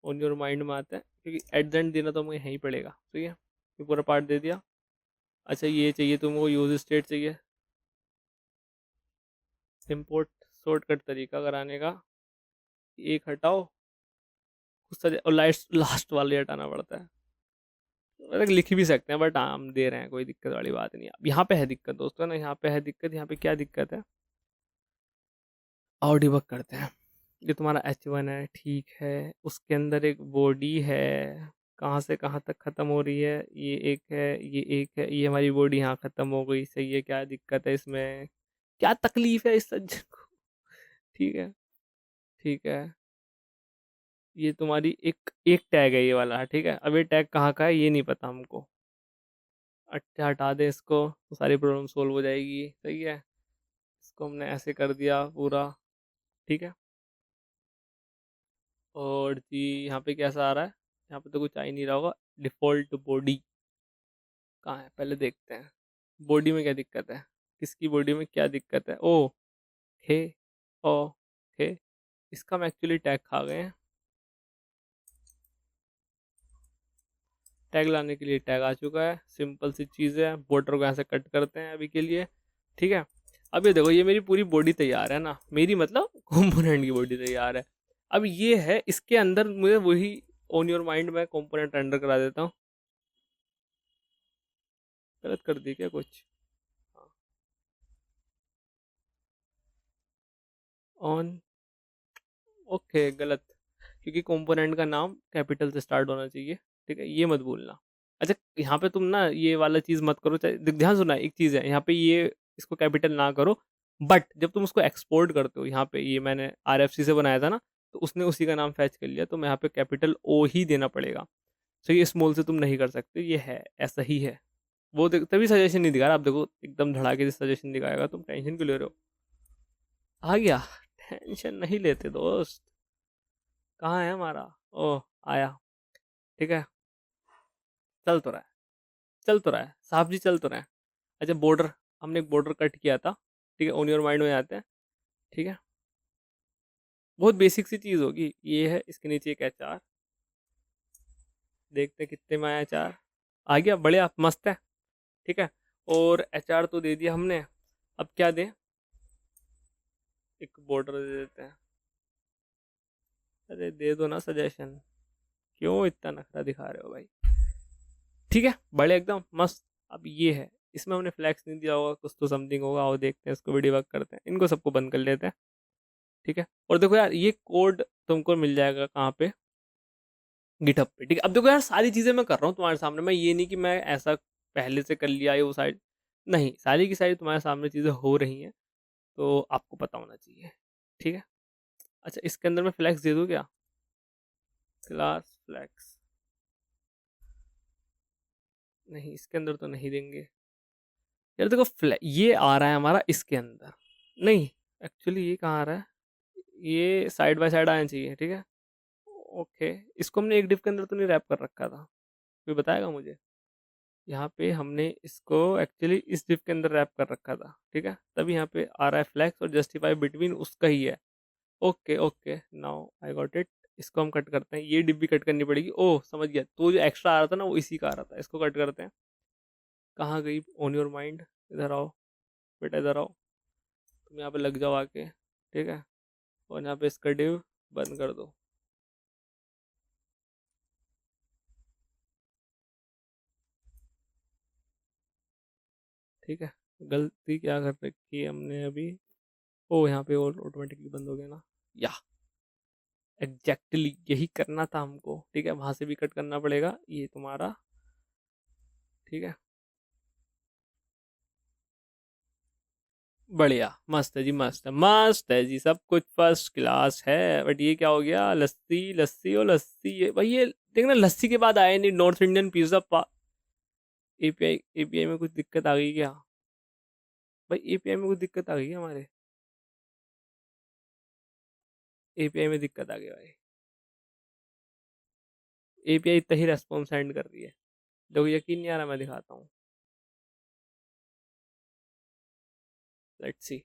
S1: ऑन योर माइंड में आते हैं, क्योंकि एट द एंड देना तो मुझे यहीं पड़ेगा, ठीक है। ये पूरा पार्ट दे दिया। अच्छा ये चाहिए तुमको, यूज स्टेट चाहिए, इम्पोर्ट शॉर्टकट तरीका कराने का, एक हटाओ, उसका और लास्ट लास्ट वाले हटाना पड़ता है, मतलब लिख भी सकते हैं, बट हम दे रहे हैं, कोई दिक्कत वाली बात नहीं है। अब यहाँ पे है दिक्कत दोस्तों ना, यहाँ पे है दिक्कत, यहाँ पे क्या दिक्कत है, और डिबग करते हैं। ये तुम्हारा H1 है, ठीक है, उसके अंदर एक बॉडी है, कहाँ से कहाँ तक ख़त्म हो रही है, ये एक है, ये एक है, ये हमारी बॉडी यहाँ ख़त्म हो गई, सही है, क्या दिक्कत है इसमें, क्या तकलीफ है इस सज्जन को, ठीक है, ठीक है। ये तुम्हारी एक एक टैग है ये वाला, ठीक है, अब ये टैग कहाँ का है ये नहीं पता हमको, अच्छा हटा दे इसको, तो सारी प्रॉब्लम सोल्व हो जाएगी, सही है। इसको हमने ऐसे कर दिया पूरा, ठीक है। और जी यहाँ पे कैसा आ रहा है, यहाँ पे तो कुछ आ ही नहीं रहा होगा, डिफ़ॉल्ट बॉडी कहाँ है पहले देखते हैं, बॉडी में क्या दिक्कत है, किसकी बॉडी में क्या दिक्कत है, ओ हे, ओ हे, इसका हम एक्चुअली टैग खा गए हैं, टैग लाने के लिए टैग आ चुका है, सिंपल सी चीज़ है। बॉर्डर को यहाँ से कट करते हैं अभी के लिए, ठीक है। अब ये देखो, ये मेरी पूरी बॉडी तैयार है ना, मेरी मतलब कंपोनेंट की बॉडी तैयार है। अब ये है, इसके अंदर मुझे वही ऑन योर माइंड में कंपोनेंट रेंडर करा देता हूँ। गलत कर दी क्या कुछ? ऑन, ओके गलत, क्योंकि कंपोनेंट का नाम कैपिटल से स्टार्ट होना चाहिए, ठीक है, ये मत भूलना। अच्छा, यहाँ पे तुम ना ये वाला चीज़ मत करो, ध्यान सुना, एक चीज़ है यहाँ पे, ये इसको कैपिटल ना करो, बट जब तुम उसको एक्सपोर्ट करते हो, यहाँ पे ये मैंने RFC से बनाया था ना, तो उसने उसी का नाम फैच कर लिया, तो मैं यहाँ पे कैपिटल O ही देना पड़ेगा। सो ये स्मॉल से तुम नहीं कर सकते, ये है ऐसा ही है। वो तभी सजेशन नहीं दिखा रहा, आप देखो एकदम धड़ाके से सजेशन दिखाएगा, तुम टेंशन क्यों ले रहे हो? आ गया, टेंशन नहीं लेते दोस्त। कहाँ है हमारा? ओह, आया, ठीक है, चल तो रहा है, चल तो रहा है साहब जी, चल तो रहा है। अच्छा, बॉर्डर, हमने एक बॉर्डर कट किया था, ठीक है, ऑन योर माइंड में आते हैं, ठीक है। बहुत बेसिक सी चीज़ होगी, ये है, इसके नीचे एक HR, देखते हैं कितने में आया HR। आ गया, बढ़िया, मस्त है, ठीक है। और HR तो दे दिया हमने, अब क्या दें? एक बॉर्डर दे देते हैं। अरे दे दो ना सजेशन, क्यों इतना नखरा दिखा रहे हो भाई? ठीक है, बड़े एकदम मस्त। अब ये है, इसमें हमने फ्लैक्स नहीं दिया होगा, कुछ तो समथिंग होगा, और देखते हैं इसको, वीडियो वर्क करते हैं, इनको सबको बंद कर लेते हैं, ठीक है। और देखो यार, ये कोड तुमको मिल जाएगा कहाँ पे? गिटहब पे, ठीक है। अब देखो यार, सारी चीज़ें मैं कर रहा हूँ तुम्हारे सामने, मैं ये नहीं कि मैं ऐसा पहले से कर लिया ये वो साइड, नहीं, सारी की सारी तुम्हारे सामने चीज़ें हो रही हैं, तो आपको पता होना चाहिए, ठीक है। अच्छा, इसके अंदर मैं फ्लैक्स दे दूँ क्या? क्लास फ्लैक्स, नहीं, इसके अंदर तो नहीं देंगे यार। देखो ये आ रहा है हमारा इसके अंदर, नहीं, एक्चुअली ये कहाँ आ रहा है? ये साइड बाय साइड आना चाहिए, ठीक है। ओके, इसको हमने एक डिव के अंदर तो नहीं रैप कर रखा था? कोई बताएगा मुझे? यहाँ पे हमने इसको एक्चुअली इस डिव के अंदर रैप कर रखा था, ठीक है, तभी यहाँ पे आ रहा है फ्लैक्स, और जस्टिफाई बिटवीन उसका ही है। Okay okay, now I got it. इसको हम कट करते हैं, ये डिव भी कट करनी पड़ेगी। ओह, समझ गया, तो जो एक्स्ट्रा आ रहा था ना, वो इसी का आ रहा था, इसको कट करते हैं। कहाँ गई ऑन योर माइंड? इधर आओ बेटा, इधर आओ, तुम यहाँ पे लग जाओ आके, ठीक है। और यहाँ पे इसका डिव बंद कर दो, ठीक है। गलती क्या कर रखी है हमने अभी? ओ, यहाँ पे और ऑटोमेटिकली बंद हो गया ना, या एग्जैक्टली यही करना था हमको, ठीक है। वहां से भी कट करना पड़ेगा ये तुम्हारा, ठीक है। बढ़िया, मस्त है जी, मस्त है, मस्त है जी, सब कुछ फर्स्ट क्लास है। बट ये क्या हो गया? लस्सी लस्सी और लस्सी, ये भाई, ये देखना, लस्सी के बाद आया नहीं नॉर्थ इंडियन पिज्जा API में कुछ दिक्कत आ गई क्या भाई? API में कुछ दिक्कत आ गई क्या हमारे? API में दिक्कत आ गई भाई। API इतना ही रेस्पॉन्स सेंड कर रही है, देखो यकीन नहीं आ रहा, मैं दिखाता हूँ, लेट्स सी,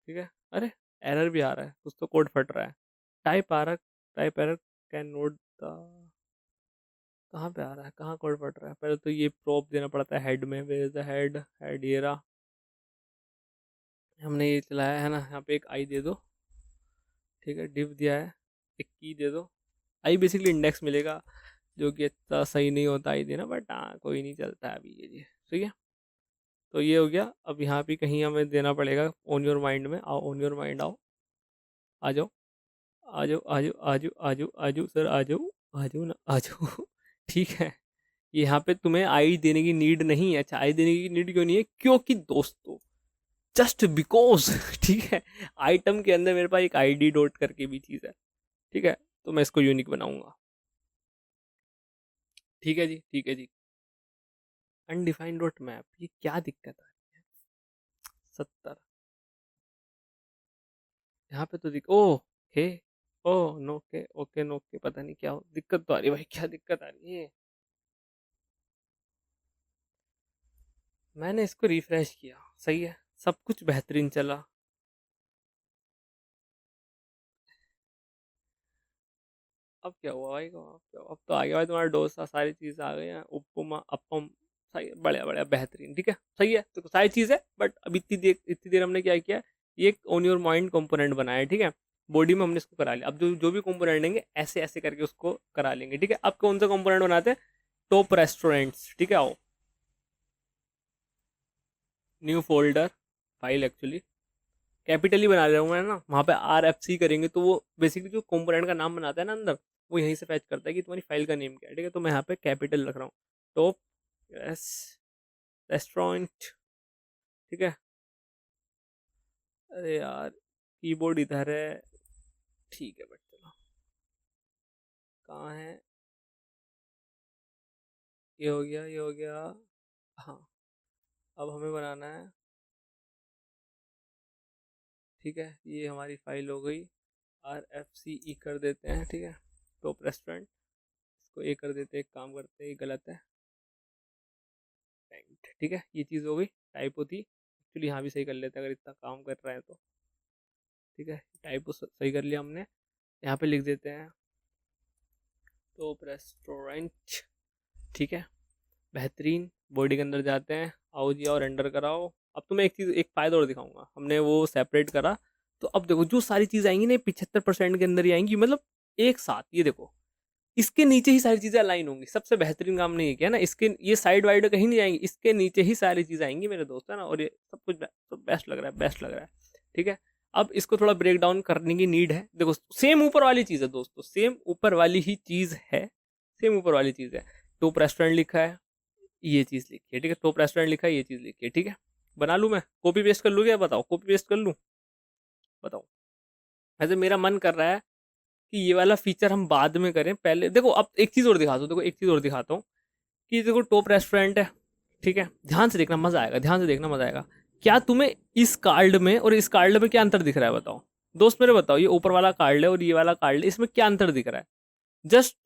S1: ठीक है। अरे, एरर भी आ रहा है, कुछ तो कोड फट रहा है। टाइप आ रहा, type error, can note the, कहाँ पे आ रहा है, कहाँ कोड फट रहा है? पहले तो ये प्रोप देना पड़ता है हेड में, where is the head, head ये रहा, हमने ये चलाया है ना, यहाँ पे एक आई दे दो, ठीक है, डिव दिया है, एक की दे दो। आई बेसिकली इंडेक्स मिलेगा, जो कि इतना सही नहीं होता आई देना, बट हाँ कोई नहीं, चलता है अभी ये, ठीक है। तो ये हो गया। अब यहाँ पे कहीं हमें देना पड़ेगा ऑन योर माइंड में, आओ ऑन योर माइंड आओ, आ जाओ, आ जाओ, आ जाओ, आ जाओ, आ जाओ, आ जाओ सर, आ जाओ, आ जाओ ना, आ जाओ ठीक है। यहाँ पे तुम्हें आई देने की नीड नहीं है। अच्छा, आई देने की नीड क्यों नहीं है? क्योंकि दोस्तों, जस्ट बिकॉज ठीक है, आइटम के अंदर मेरे पास एक ID डॉट करके भी चीज़ है, ठीक है, तो मैं इसको यूनिक बनाऊंगा, ठीक है जी, ठीक है जी। अनडिफाइंड डॉट मैप, ये क्या दिक्कत आ रही है? 70, यहाँ पे तो ओ हे, ओ नो के, ओके नो के, पता नहीं क्या दिक्कत तो आ रही है भाई, क्या दिक्कत आ रही है? मैंने इसको रिफ्रेश किया, सही है, सब कुछ बेहतरीन चला। अब क्या हुआ भाई, अब क्या हुआ? अब तो आ गया भाई तुम्हारा डोसा, सारी चीज़ आ गई हैं, उपमा अपम। सही है, बढ़िया बढ़िया बेहतरीन, ठीक है सही है, तो सारी चीज़ है। बट अब इतनी देर हमने क्या किया, ये एक ऑन योर माइंड कंपोनेंट बनाया है, ठीक है। बॉडी में हमने इसको करा लिया, अब जो जो भी कंपोनेंट लेंगे ऐसे ऐसे करके उसको करा लेंगे, ठीक है। अब कौन सा कंपोनेंट बनाते हैं, टॉप रेस्टोरेंट्स, ठीक है। आओ, new folder, file actually capital ही बना रहा हूँ मैं ना, वहाँ पे RFC करेंगे तो वो बेसिकली जो कंपोनेंट का नाम बनाता है ना अंदर, वो यहीं से फैच करता है कि तुम्हारी फाइल का नेम क्या है, ठीक है। तो मैं यहाँ पे कैपिटल रख रहा हूँ, टॉप यस रेस्टोरेंट, ठीक है। अरे यार कीबोर्ड इधर है, ठीक है बट चलो, कहाँ है, ये हो गया, ये हो गया। हाँ, अब हमें बनाना है, ठीक है, ये हमारी फाइल हो गई। RFCE कर देते हैं, ठीक है, टॉप रेस्टोरेंट, इसको ए कर देते हैं, एक काम करते हैं, ये गलत है, पेंट, ठीक है। ये चीज़ हो गई, टाइपो थी एक्चुअली, यहाँ भी सही कर लेते हैं अगर इतना काम कर रहा है तो, ठीक है। टाइपो सही कर लिया हमने, यहाँ पे लिख देते हैं टॉप रेस्टोरेंट, ठीक है, बेहतरीन। बॉडी के अंदर जाते हैं, आओ जी, और एंटर कराओ। अब तुम्हें एक चीज़, एक फ़ायदा और दिखाऊंगा, हमने वो सेपरेट करा, तो अब देखो जो सारी चीज़ आएंगी ना 75% के अंदर ही आएंगी, मतलब एक साथ, ये देखो इसके नीचे ही सारी चीज़ें अलाइन होंगी। सबसे बेहतरीन काम नहीं किया ना, इसके ये साइड वाइड कहीं नहीं जाएंगी, इसके नीचे ही सारी चीज़ें आएंगी मेरे दोस्त, है ना। और ये सब कुछ बेस्ट लग रहा है, बेस्ट लग रहा है, ठीक है। अब इसको थोड़ा ब्रेक डाउन करने की नीड है, देखो सेम ऊपर वाली चीज़ है दोस्तों, सेम ऊपर वाली ही चीज़ है, सेम ऊपर वाली चीज़ है। टॉप रेस्टोरेंट लिखा है, ये चीज़ लिखी है, ठीक है। टॉप रेस्टोरेंट लिखा है, ये चीज़ लिखी है, ठीक है। बना लूँ मैं, कॉपी पेस्ट कर लूँ क्या, बताओ, कॉपी पेस्ट कर लूँ, बताओ। वैसे मेरा मन कर रहा है कि ये वाला फीचर हम बाद में करें, पहले देखो अब एक चीज़ और दिखाता हूँ, देखो एक चीज़ और दिखाता हूँ कि देखो टॉप रेस्टोरेंट है, ठीक है। ध्यान से देखना, मज़ा आएगा, ध्यान से देखना, मज़ा आएगा। क्या तुम्हें इस कार्ड में और इस कार्ड में क्या अंतर दिख रहा है, बताओ दोस्त मेरे, बताओ। ये ऊपर वाला कार्ड है और ये वाला कार्ड है, इसमें क्या अंतर दिख रहा है, जस्ट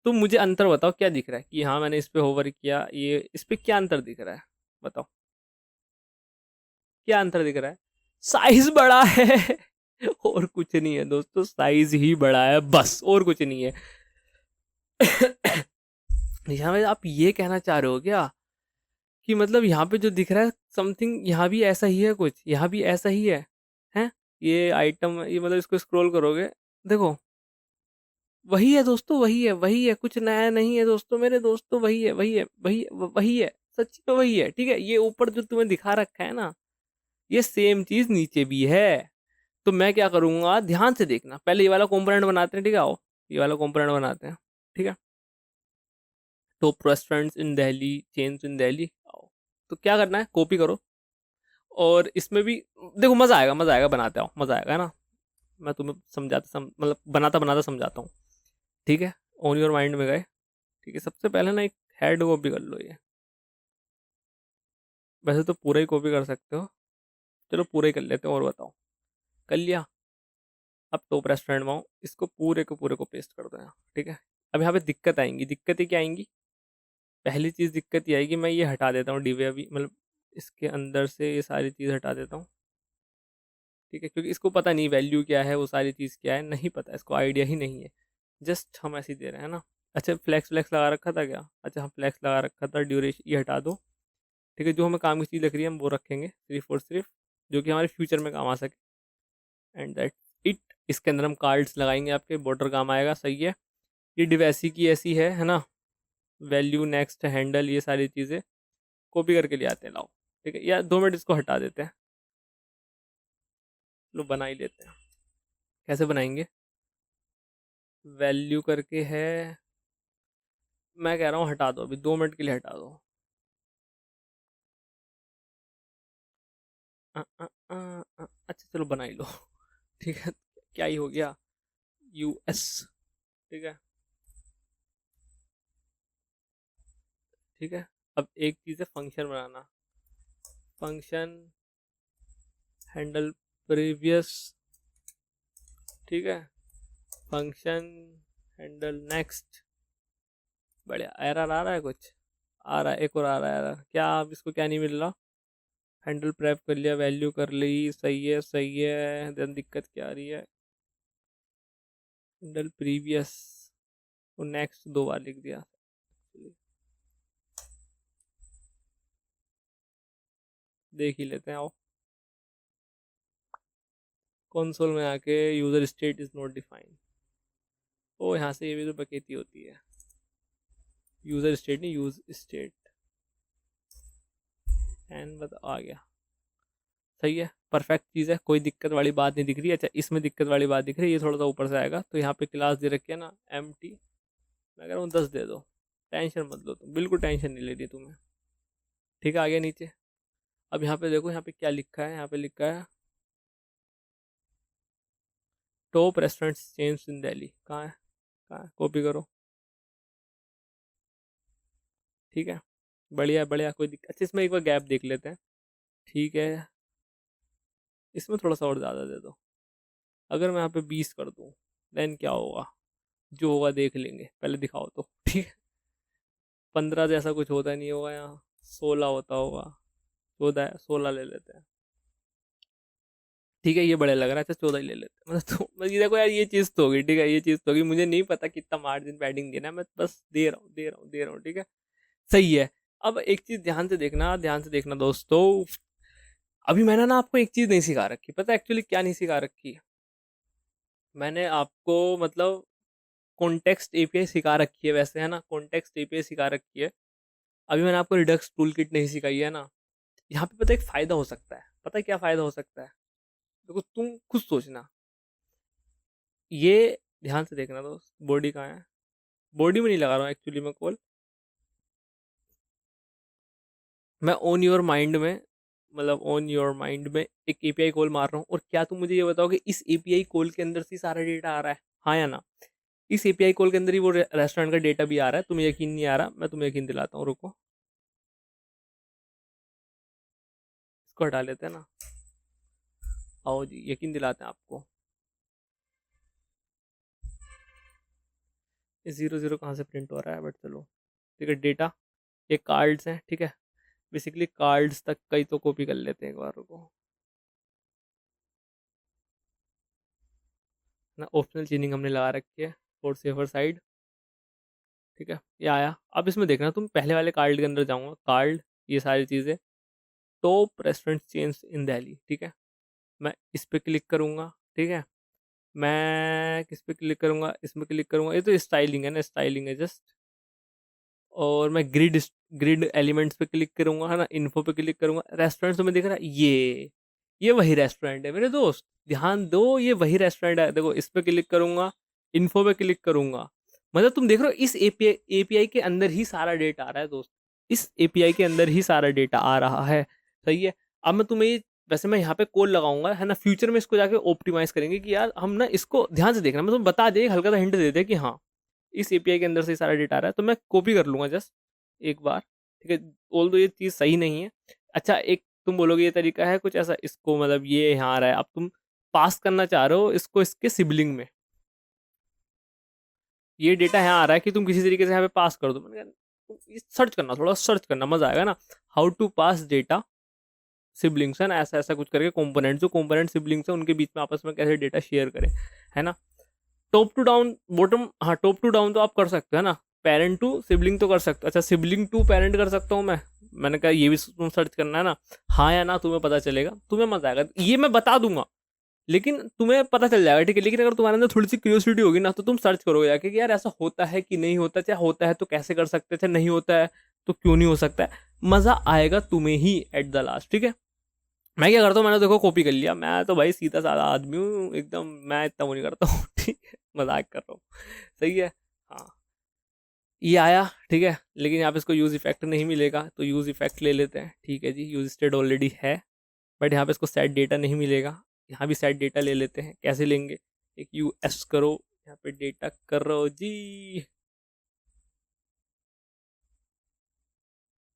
S1: तुम मुझे अंतर बताओ, क्या दिख रहा है कि हाँ मैंने इस पे होवर किया, ये इस पे क्या अंतर दिख रहा है, बताओ क्या अंतर दिख रहा है। साइज बड़ा है और कुछ नहीं है दोस्तों, साइज ही बड़ा है बस, और कुछ नहीं है। यहाँ में आप ये कहना चाह रहे हो क्या कि मतलब यहाँ पे जो दिख रहा है समथिंग, यहाँ भी ऐसा ही है, कुछ यहाँ भी ऐसा ही है, हैं। ये आइटम, ये मतलब इसको स्क्रॉल करोगे, देखो वही है दोस्तों, वही है, वही है, कुछ नया नहीं है दोस्तों, मेरे दोस्तों वही है, वही है, वही वही है, सच्ची में वही है, ठीक है। ये ऊपर जो तुम्हें दिखा रखा है ना, ये सेम चीज नीचे भी है। तो मैं क्या करूंगा, ध्यान से देखना, पहले ये वाला कंपोनेंट बनाते हैं, ठीक है। आओ ये वाला कंपोनेंट बनाते हैं, ठीक है। टॉप रेस्टोरेंट्स इन दिल्ली, चेन्स इन दिल्ली, आओ। तो क्या करना है, कॉपी करो, और इसमें भी देखो मजा आएगा, मजा आएगा, बनाते आओ, मजा आएगा, है ना। मैं तुम्हें मतलब बनाता बनाता समझाता हूँ, ठीक है। ऑन योर माइंड में गए, ठीक है। सबसे पहले ना एक हेड कॉपी कर लो, ये वैसे तो पूरा ही कॉपी कर सकते हो, चलो पूरा ही कर लेते हैं, और बताओ कर लिया। अब टॉप रेस्टोरेंट में आओ, इसको पूरे को पूरे को पेस्ट कर दो यहाँ, ठीक है। अब यहाँ पे दिक्कत आएंगी, दिक्कतें क्या आएंगी, पहली चीज़ दिक्कत ये आएगी, मैं ये हटा देता हूँ डिवे अभी, मतलब इसके अंदर से ये सारी चीज़ हटा देता हूँ, ठीक है। क्योंकि इसको पता नहीं वैल्यू क्या है, वो सारी चीज़ क्या है नहीं पता, इसको आइडिया ही नहीं है, जस्ट हम ऐसे ही दे रहे हैं ना। अच्छा फ्लैक्स फ्लैक्स लगा रखा था क्या, अच्छा हाँ फ्लैक्स लगा रखा था, ड्यूरेशन ये हटा दो, ठीक है। जो हमें काम की चीज़ लग रही है हम वो रखेंगे सिर्फ और सिर्फ, जो कि हमारे फ्यूचर में काम आ सके, एंड दैट इट। इसके अंदर हम कार्ड्स लगाएंगे, आपके बॉर्डर काम आएगा, सही है। ये डिवैसी की ऐसी है ना, वैल्यू नेक्स्ट हैंडल, ये सारी चीज़ें कॉपी करके ले आते हैं, लाओ, ठीक है। या 2 मिनट इसको हटा देते हैं, लो बना ही लेते हैं। कैसे बनाएंगे, वैल्यू करके है, मैं कह रहा हूँ हटा दो, अभी 2 मिनट के लिए हटा दो। अच्छा चलो बना ही लो ठीक है, क्या ही हो गया, US, ठीक है, ठीक है। अब एक चीज़ है फंक्शन बनाना, फंक्शन हैंडल प्रीवियस, ठीक है। फंक्शन हैंडल नेक्स्ट, बढ़िया। एरर आ रहा है कुछ, आ रहा है, एक और आ रहा है एरर, क्या अब इसको क्या नहीं मिल रहा, हैंडल प्रेप कर लिया, वैल्यू कर ली, सही है सही है, देन दिक्कत क्या आ रही है, हैंडल प्रीवियस, तो नेक्स्ट 2 बार लिख दिया। देख ही लेते हैं, आओ कंसोल में आके user state is not defined. ओ यहाँ से ये भी तो बकेती होती है, यूजर स्टेट नहीं यूज स्टेट, एंड बता आ गया। सही है, परफेक्ट चीज़ है, कोई दिक्कत वाली बात नहीं दिख रही। अच्छा इसमें दिक्कत वाली बात दिख रही है, ये थोड़ा सा ऊपर से आएगा। तो यहाँ पे क्लास दे रखी है ना empty, मैं कह रहा हूँ 10 दे दो, टेंशन मत लो तुम, बिल्कुल टेंशन नहीं ले रही तुम्हें। ठीक है, आ गया नीचे। अब यहाँ पे देखो, यहाँ पे क्या लिखा है, यहाँ पे लिखा है टॉप रेस्टोरेंट चेन्स इन दिल्ली। कहाँ है, कहाँ है, कॉपी करो। ठीक है, बढ़िया बढ़िया, कोई दिक्कत। अच्छा इसमें एक बार गैप देख लेते हैं। ठीक है, इसमें थोड़ा सा और ज़्यादा दे दो। अगर मैं यहाँ पे 20 कर दूँ देन क्या होगा, जो होगा देख लेंगे, पहले दिखाओ तो। ठीक है, 15 जैसा कुछ होता नहीं होगा यहाँ, 16 होता होगा, 14 है, 16 ले लेते हैं। ठीक है, ये बढ़िया लग रहा है। अच्छा 14 ही ले लेते हैं, मतलब तो ये देखो यार, ये चीज़ तो होगी। ठीक है, ये चीज़ तो होगी, मुझे नहीं पता कितना मार्जिन पैडिंग देना है, मैं बस दे रहा हूँ दे रहा हूँ दे रहा हूँ। ठीक है, सही है। अब एक चीज़ ध्यान से देखना, ध्यान से देखना दोस्तों। अभी मैंने ना आपको एक चीज़ नहीं सिखा रखी, पता है एक्चुअली क्या नहीं सिखा रखी? मैंने आपको मतलब कॉन्टेक्स्ट एपीआई सिखा रखी है वैसे, है ना, कॉन्टेक्स्ट एपीआई सिखा रखी है। अभी मैंने आपको रिडक्स टूल किट नहीं सिखाई है ना। यहाँ पे पता है एक फ़ायदा हो सकता है, पता है क्या फ़ायदा हो सकता है? देखो तुम खुद सोचना, ये ध्यान से देखना दोस्त। बॉडी कहाँ है, बॉडी में नहीं लगा रहा हूँ एक्चुअली मैं कॉल, मैं ऑन योर माइंड में, मतलब ऑन योर माइंड में एक एपीआई कॉल मार रहा हूँ। और क्या तुम मुझे ये बताओ कि इस एपीआई कॉल के अंदर से सारा डेटा आ रहा है, हाँ या ना? इस एपीआई कॉल के अंदर ही वो रेस्टोरेंट का डेटा भी आ रहा है। तुम्हें यकीन नहीं आ रहा, मैं तुम्हें यकीन दिलाता हूँ, रुको इसको हटा लेते हैं ना। आओ जी, यकीन दिलाते हैं आपको। ये 00 कहाँ से प्रिंट हो रहा है, बट चलो ठीक है। डेटा, ये कार्ड्स हैं, ठीक है, बेसिकली कार्ड्स तक का ही तो कॉपी कर लेते हैं एक बार, रुको ना। ऑप्शनल चेंजिंग हमने लगा रखी है फॉर सेफर साइड। ठीक है, ये आया। अब इसमें देखना तुम, पहले वाले कार्ड के अंदर जाऊंगा, कार्ड, ये सारी चीज़ें, टॉप रेस्टोरेंट चेन्स इन दिल्ली। ठीक है, मैं इस पे क्लिक करूंगा। ठीक है, मैं किस पे क्लिक करूंगा, इसमें क्लिक करूंगा। ये तो स्टाइलिंग है ना, स्टाइलिंग है जस्ट। और मैं ग्रिड, ग्रिड एलिमेंट्स पे क्लिक करूंगा, है ना, इन्फो पे क्लिक करूंगा। रेस्टोरेंट्स में दिख रहा है ये वही रेस्टोरेंट है मेरे दोस्त, ध्यान दो, ये वही रेस्टोरेंट है। देखो इस पे क्लिक करूंगा, इन्फो पे क्लिक करूंगा, मतलब तुम देख रहे हो इस एपीआई के अंदर ही सारा डेटा आ रहा है दोस्त, इस एपीआई के अंदर ही सारा डेटा आ रहा है। सही है। अब मैं तुम्हें वैसे मैं यहाँ पे कोड लगाऊंगा, है ना, फ्यूचर में इसको जाके ऑप्टिमाइज करेंगे कि यार हम ना, इसको ध्यान से देखना, मैं तुम्हें बता दे, हल्का सा हिंट दे दे कि हाँ इस एपीआई के अंदर से सारा डेटा आ रहा है। तो मैं कॉपी कर लूंगा जस्ट एक बार। ठीक है, ऑल दो ये चीज़ सही नहीं है। अच्छा एक तुम बोलोगे ये तरीका है कुछ ऐसा, इसको मतलब ये यहाँ आ रहा है, अब तुम पास करना चाह रहे हो इसको इसके सिबलिंग में, ये डेटा यहाँ आ रहा है कि तुम किसी तरीके से यहाँ पे पास कर दो। मैंने कहा सर्च करना, थोड़ा सर्च करना, मजा आएगा ना। How to pass data siblings, है ना, ऐसा ऐसा कुछ करके, कंपोनेंट, जो कंपोनेंट सिबलिंग्स है उनके बीच में आपस में कैसे डेटा शेयर करें, है ना। टॉप टू डाउन, बॉटम, हाँ टॉप टू डाउन तो आप कर सकते हो, है ना। पेरेंट टू सिबलिंग तो कर सकते हो। अच्छा सिबलिंग टू पेरेंट कर सकता हूँ मैं। मैंने कहा ये भी तुम सर्च करना है ना, हाँ या ना, तुम्हें पता चलेगा, तुम्हें मजा आएगा, ये मैं बता दूंगा लेकिन तुम्हें पता चल जाएगा। ठीक है, लेकिन अगर तुम्हारे अंदर थोड़ी सी क्यूरियोसिटी होगी ना, तो तुम सर्च करोगे जाके कि यार ऐसा होता है कि नहीं होता, चाहे होता है तो कैसे कर सकते थे, नहीं होता है तो क्यों नहीं हो सकता है। मजा आएगा तुम्हें ही एट द लास्ट। ठीक है, मैं क्या करता हूँ, मैंने देखो कॉपी कर लिया, मैं तो भाई सीधा साधा आदमी हूँ एकदम, मैं इतना वो नहीं करता हूँ। ठीक है, मजाक कर रहा हूँ। सही है, हाँ ये आया। ठीक है, लेकिन यहाँ पे इसको यूज इफेक्ट नहीं मिलेगा, तो यूज इफेक्ट ले लेते हैं। ठीक है जी, यूज स्टेट ऑलरेडी है, बट यहाँ पे इसको सेट डेटा नहीं मिलेगा। यहाँ भी सेट डेटा ले लेते हैं, कैसे लेंगे, एक यू एस करो, यहाँ पे डेटा करो जी।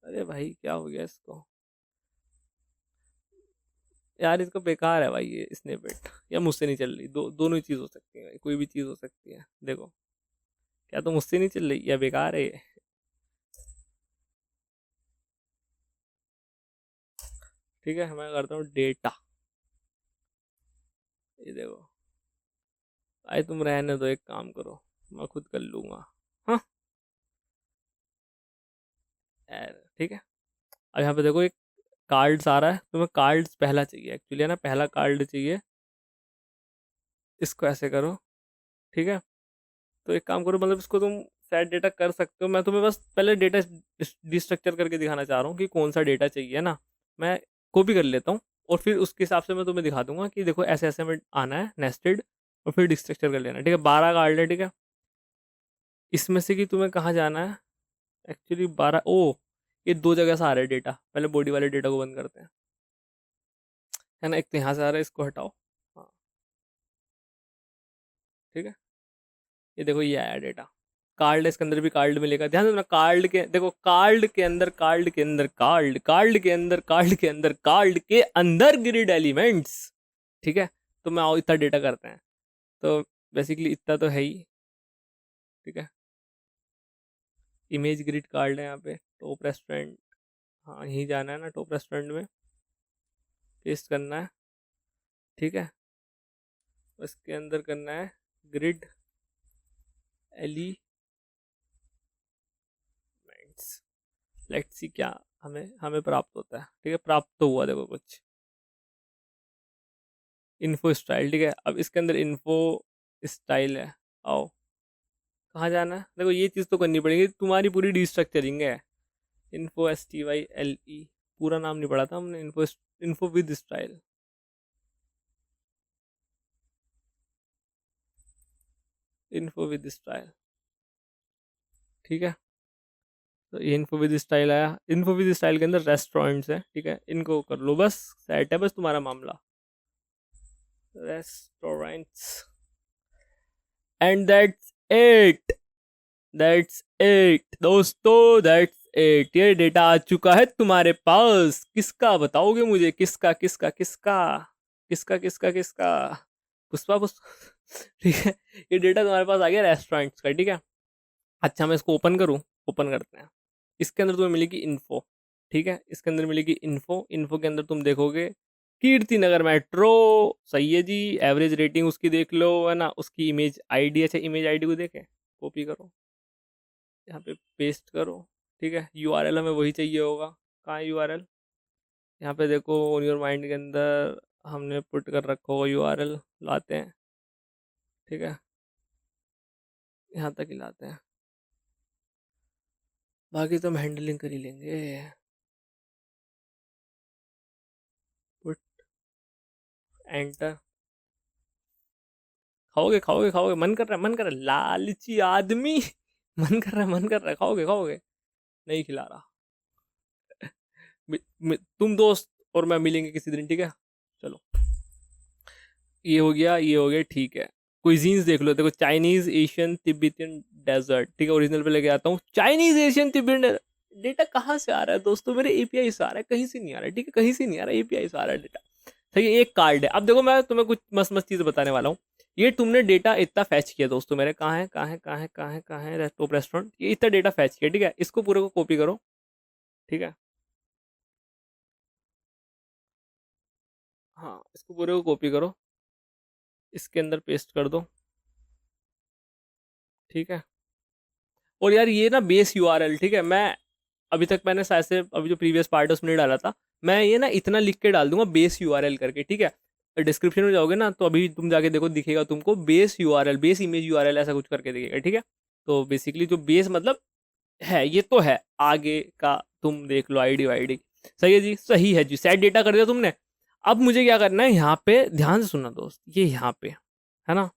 S1: अरे भाई क्या हो गया इसको, यार इसको बेकार है भाई ये स्नैपेट, या मुझसे नहीं चल रही, दोनों ही चीज़ हो सकती है भाई, कोई भी चीज़ हो सकती है। देखो क्या तो मुझसे नहीं चल रही या बेकार है ये। ठीक है, मैं करता हूँ डेटा, ये देखो। भाई तुम रहने दो, एक काम करो, मैं खुद कर लूँगा। ठीक है। अब यहाँ पे देखो एक कार्ड्स आ रहा है, तुम्हें कार्ड्स पहला चाहिए एक्चुअली, है ना, पहला कार्ड चाहिए। इसको ऐसे करो, ठीक है। तो एक काम करो, मतलब इसको तुम सेट डेटा कर सकते हो, मैं तुम्हें बस पहले डेटा डिस्ट्रक्चर करके दिखाना चाह रहा हूँ कि कौन सा डेटा चाहिए ना। मैं कॉपी कर लेता हूँ और फिर उसके हिसाब से मैं तुम्हें दिखा दूंगा कि देखो ऐसे ऐसे में आना है नेस्टेड, और फिर डिस्ट्रक्चर कर लेना, ठीक है। 12 कार्ड है, ठीक है। इसमें से कि तुम्हें कहाँ जाना है एक्चुअली, 12 ओ, ये दो जगह से आ रहा है डेटा, पहले बॉडी वाले डेटा को बंद करते हैं, है ना। एक तो यहाँ से आ रहा है, इसको हटाओ, हाँ, ठीक है। ये देखो ये आया डेटा, कार्ड है, इसके अंदर भी कार्ड मिलेगा, ध्यान देना। कार्ड के देखो, कार्ड के अंदर, कार्ड के अंदर कार्ड, कार्ड के अंदर, कार्ड के अंदर, कार्ड के अंदर ग्रिड एलिमेंट्स, ठीक है। तो मैं आओ इतना डेटा करते हैं, तो बेसिकली इतना तो है ही, ठीक है। इमेज ग्रिड कार्ड है यहाँ पे, टॉप रेस्टोरेंट, हाँ यहीं जाना है ना, टॉप रेस्टोरेंट में पेस्ट करना है, ठीक है। इसके अंदर करना है ग्रिड एलिमेंट्स, लेट्स सी क्या हमें हमें प्राप्त होता है, ठीक है। प्राप्त तो हुआ देखो कुछ, इन्फो स्टाइल, ठीक है। अब इसके अंदर इन्फो स्टाइल है, आओ कहाँ जाना है, देखो ये चीज़ तो करनी पड़ेगी, तुम्हारी पूरी डिस्ट्रक्चरिंग है। इन्फो STYLE, पूरा नाम नहीं पढ़ा था हमने, info with style, info with style, ठीक है। तो ये इन्फो विद स्टाइल आया, इन्फो विद स्टाइल के अंदर रेस्टोरेंट्स है, ठीक है। इनको कर लो बस, सेट है बस तुम्हारा मामला, रेस्टोरेंट्स, एंड दैट्स इट दोस्तों, दैट्स इट। ये डेटा आ चुका है तुम्हारे पास, किसका बताओगे मुझे, किसका किसका किसका किसका किसका किसका, पुष्पा पुष्पा ठीक है। ये डेटा तुम्हारे पास आ गया रेस्टोरेंट्स का, ठीक है। अच्छा मैं इसको ओपन करूँ, ओपन करते हैं। इसके अंदर तुम्हें मिलेगी इन्फो, ठीक है। इसके अंदर मिलेगी इन्फो, इन्फो के अंदर तुम देखोगे कीर्ति नगर मेट्रो, सही है जी। एवरेज रेटिंग उसकी देख लो, है ना, उसकी इमेज आईडी, अच्छा इमेज आईडी को देखें, कॉपी करो, यहाँ पे पेस्ट करो, ठीक है। यूआरएल हमें वही चाहिए होगा, कहाँ है यूआरएल, यहाँ पे देखो ऑन योर माइंड के अंदर हमने पुट कर रखा होगा यूआरएल, लाते हैं, ठीक है। यहाँ तक ही लाते हैं, बाकी तो हम हैंडलिंग कर ही लेंगे। पुट एंटर, खाओगे खाओगे खाओगे, मन कर रहा है, मन कर रहा है, लालची आदमी मन कर रहा है, मन कर रहा है, खाओगे खाओगे, नहीं खिला रहा। तुम दोस्त और मैं मिलेंगे किसी दिन, ठीक है। चलो ये हो गया, ये हो गया, ठीक है। क्विजीन्स देख लो, देखो चाइनीज, एशियन, तिब्बतियन, डेजर्ट, ठीक है। ओरिजिनल पे लेके आता हूँ, चाइनीज, एशियन, तिब्बतियन। डेटा कहाँ से आ रहा है दोस्तों, मेरे एपीआई से आ रहा है, कहीं से नहीं आ रहा है, ठीक है, कहीं से नहीं आ रहा है, एपीआई से आ रहा है डेटा, ठीक है। एक कार्ड है। अब देखो मैं तुम्हें कुछ मस्त मस्त चीज़ बताने वाला हूँ। ये तुमने डेटा इतना फैच किया दोस्तों मेरे, कहाँ है कहाँ है कहाँ है कहाँ है कहाँ है, टॉप रेस्टोरेंट, ये इतना डेटा फैच किया, ठीक है। इसको पूरे को कॉपी करो, ठीक है। हाँ इसको पूरे को कॉपी करो, इसके अंदर पेस्ट कर दो, ठीक है। और यार ये ना बेस यूआरएल, ठीक है। मैं अभी तक मैंने शायद से अभी जो प्रीवियस पार्ट है उसमें नहीं डाला था, मैं ये ना इतना लिख के डाल दूंगा बेस यूआरएल करके, ठीक है। डिस्क्रिप्शन में जाओगे ना तो अभी तुम जाके देखो, दिखेगा तुमको base URL, base image URL ऐसा कुछ करके दिखेगा, ठीक है। तो बेसिकली जो बेस मतलब है, ये तो है, आगे का तुम देख लो, आईडी वाईडी, सही है जी, सही है जी, सेट डेटा कर दिया तुमने। अब मुझे क्या करना है, यहाँ पे ध्यान से सुनना दोस्त, ये यहाँ पे है ना,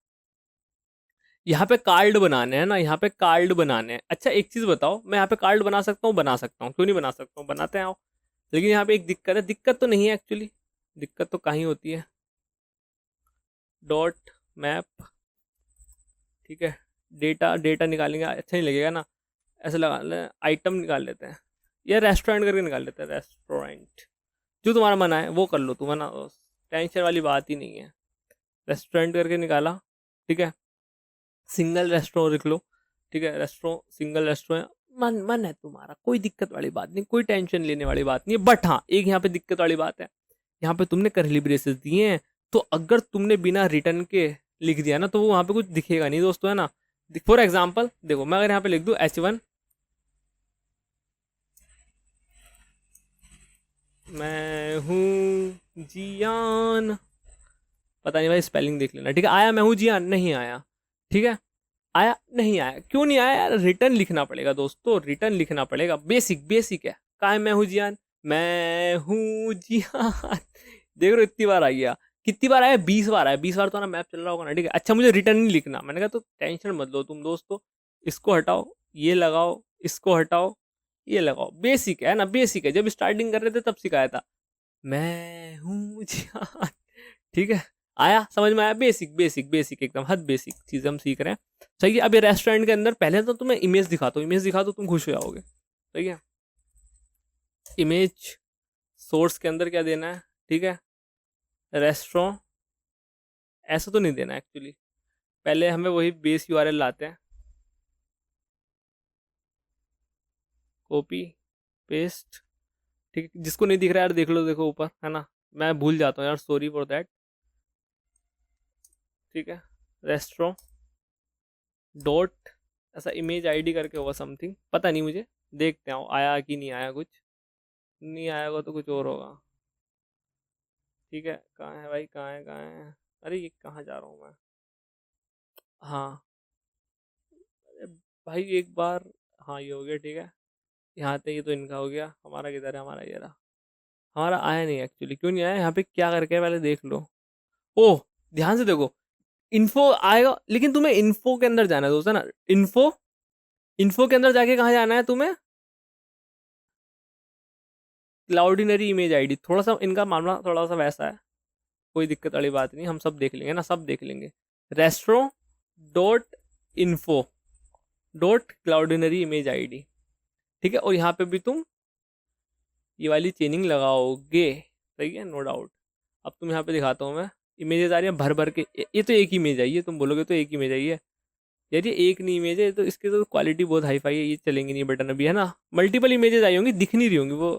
S1: यहाँ पे कार्ड बनाने हैं ना, यहाँ पे कार्ड बनाने हैं। अच्छा एक चीज बताओ, मैं यहाँ पे कार्ड बना सकता हूँ, बना सकता हूँ, क्यों नहीं बना सकता हूँ, बनाते हैं आओ। लेकिन यहाँ पे एक दिक्कत है, दिक्कत तो नहीं है एक्चुअली, दिक्कत तो कहीं होती है, डॉट मैप, ठीक है। डेटा डेटा निकालेंगे, अच्छा नहीं लगेगा ना, ऐसे लगा ले, आइटम निकाल लेते हैं, या रेस्टोरेंट करके निकाल लेते हैं, रेस्टोरेंट, जो तुम्हारा मन है वो कर लो तुम, है ना, टेंशन वाली बात ही नहीं है। रेस्टोरेंट करके निकाला, ठीक है। सिंगल रेस्टोरेंट लिख लो, ठीक है, रेस्टोरेंट, सिंगल रेस्टोरेंट, मन मन है तुम्हारा, कोई दिक्कत वाली बात नहीं, कोई टेंशन लेने वाली बात नहीं है। बट हाँ एक यहाँ पे दिक्कत वाली बात है, यहाँ पे तुमने करली ब्रेसेस दिए हैं, तो अगर तुमने बिना रिटर्न के लिख दिया ना, तो वो वहाँ पे कुछ दिखेगा नहीं दोस्तों, है ना। फॉर एग्जाम्पल देखो, मैं अगर यहाँ पे लिख दूँ H1, मैं हूँ जियान। पता नहीं भाई, स्पेलिंग देख लेना, ठीक है। आया मैं हूँ जियान, नहीं आया, ठीक है। आया नहीं आया, क्यों नहीं आया यार? रिटर्न लिखना पड़ेगा दोस्तों, रिटर्न लिखना पड़ेगा, बेसिक बेसिक है। कहा है मैं हूँ जियान, मैं हूँ जियान। देख रहे हो इतनी बार आ गया। कितनी बार आया? 20 बार आया। 20 बार तो ना मैप चल रहा होगा ना, ठीक है। अच्छा मुझे रिटर्न नहीं लिखना, मैंने कहा तो टेंशन मत लो तुम दोस्तों। इसको हटाओ, ये लगाओ, इसको हटाओ, ये लगाओ। बेसिक है ना, बेसिक है, जब स्टार्टिंग कर रहे थे तब सिखाया था। मैं हूँ जियान, ठीक है। आया समझ में? आया? बेसिक बेसिक बेसिक एकदम हद बेसिक चीज़ हम सीख रहे हैं। सही है। अब ये रेस्टोरेंट के अंदर पहले तो तुम्हें इमेज दिखाता हूँ, इमेज दिखा दो तुम खुश हो जाओगे। सही है। इमेज सोर्स के अंदर क्या देना है, ठीक है। रेस्टोरेंट, ऐसा तो नहीं देना एक्चुअली। पहले हमें वही बेस यूआरएल लाते हैं, कॉपी पेस्ट, ठीक है। जिसको नहीं दिख रहा है यार देख लो, देखो ऊपर है ना, मैं भूल जाता हूँ यार, सॉरी फॉर दैट, ठीक है। रेस्टोरेंट डॉट, ऐसा इमेज आईडी करके होगा समथिंग, पता नहीं मुझे। देखते हैं आया कि नहीं आया, कुछ नहीं आया होगा तो कुछ और होगा, ठीक है। कहाँ है भाई, कहाँ है, कहाँ है? अरे ये कहाँ जा रहा हूँ मैं? हाँ। अरे भाई एक बार, हाँ ये हो गया, ठीक है। यहाँ तक ये तो इनका हो गया, हमारा किधर है? हमारा ये रहा। हमारा आया नहीं एक्चुअली, क्यों नहीं आया? यहाँ पे क्या करके है पहले देख लो। ओह, ध्यान से देखो, इन्फो आएगा, लेकिन तुम्हें इन्फो के अंदर जाना है दोस्त, है ना। इन्फो, इन्फो के अंदर जाके कहाँ जाना है तुम्हें? क्लाउडिनरी इमेज आईडी। थोड़ा सा इनका मामला थोड़ा सा वैसा है, कोई दिक्कत वाली बात नहीं, हम सब देख लेंगे ना, सब देख लेंगे। Restro dot info dot cloudinary image ID, ठीक है। और यहाँ पे भी तुम ये वाली चेनिंग लगाओगे, सही है, नो डाउट। अब तुम यहाँ पे दिखाता हूँ मैं, इमेजेस आ रही हैं भर भर के। ये तो एक इमेज आई है, तुम बोलोगे तो एक इमेज आई है यार, ये एक नहीं इमेज है तो इसकी तो क्वालिटी बहुत हाई फाई है, ये चलेंगे नहीं बटन अभी, है ना। मल्टीपल इमेजेस आई होंगी, दिख नहीं रही होंगी वो,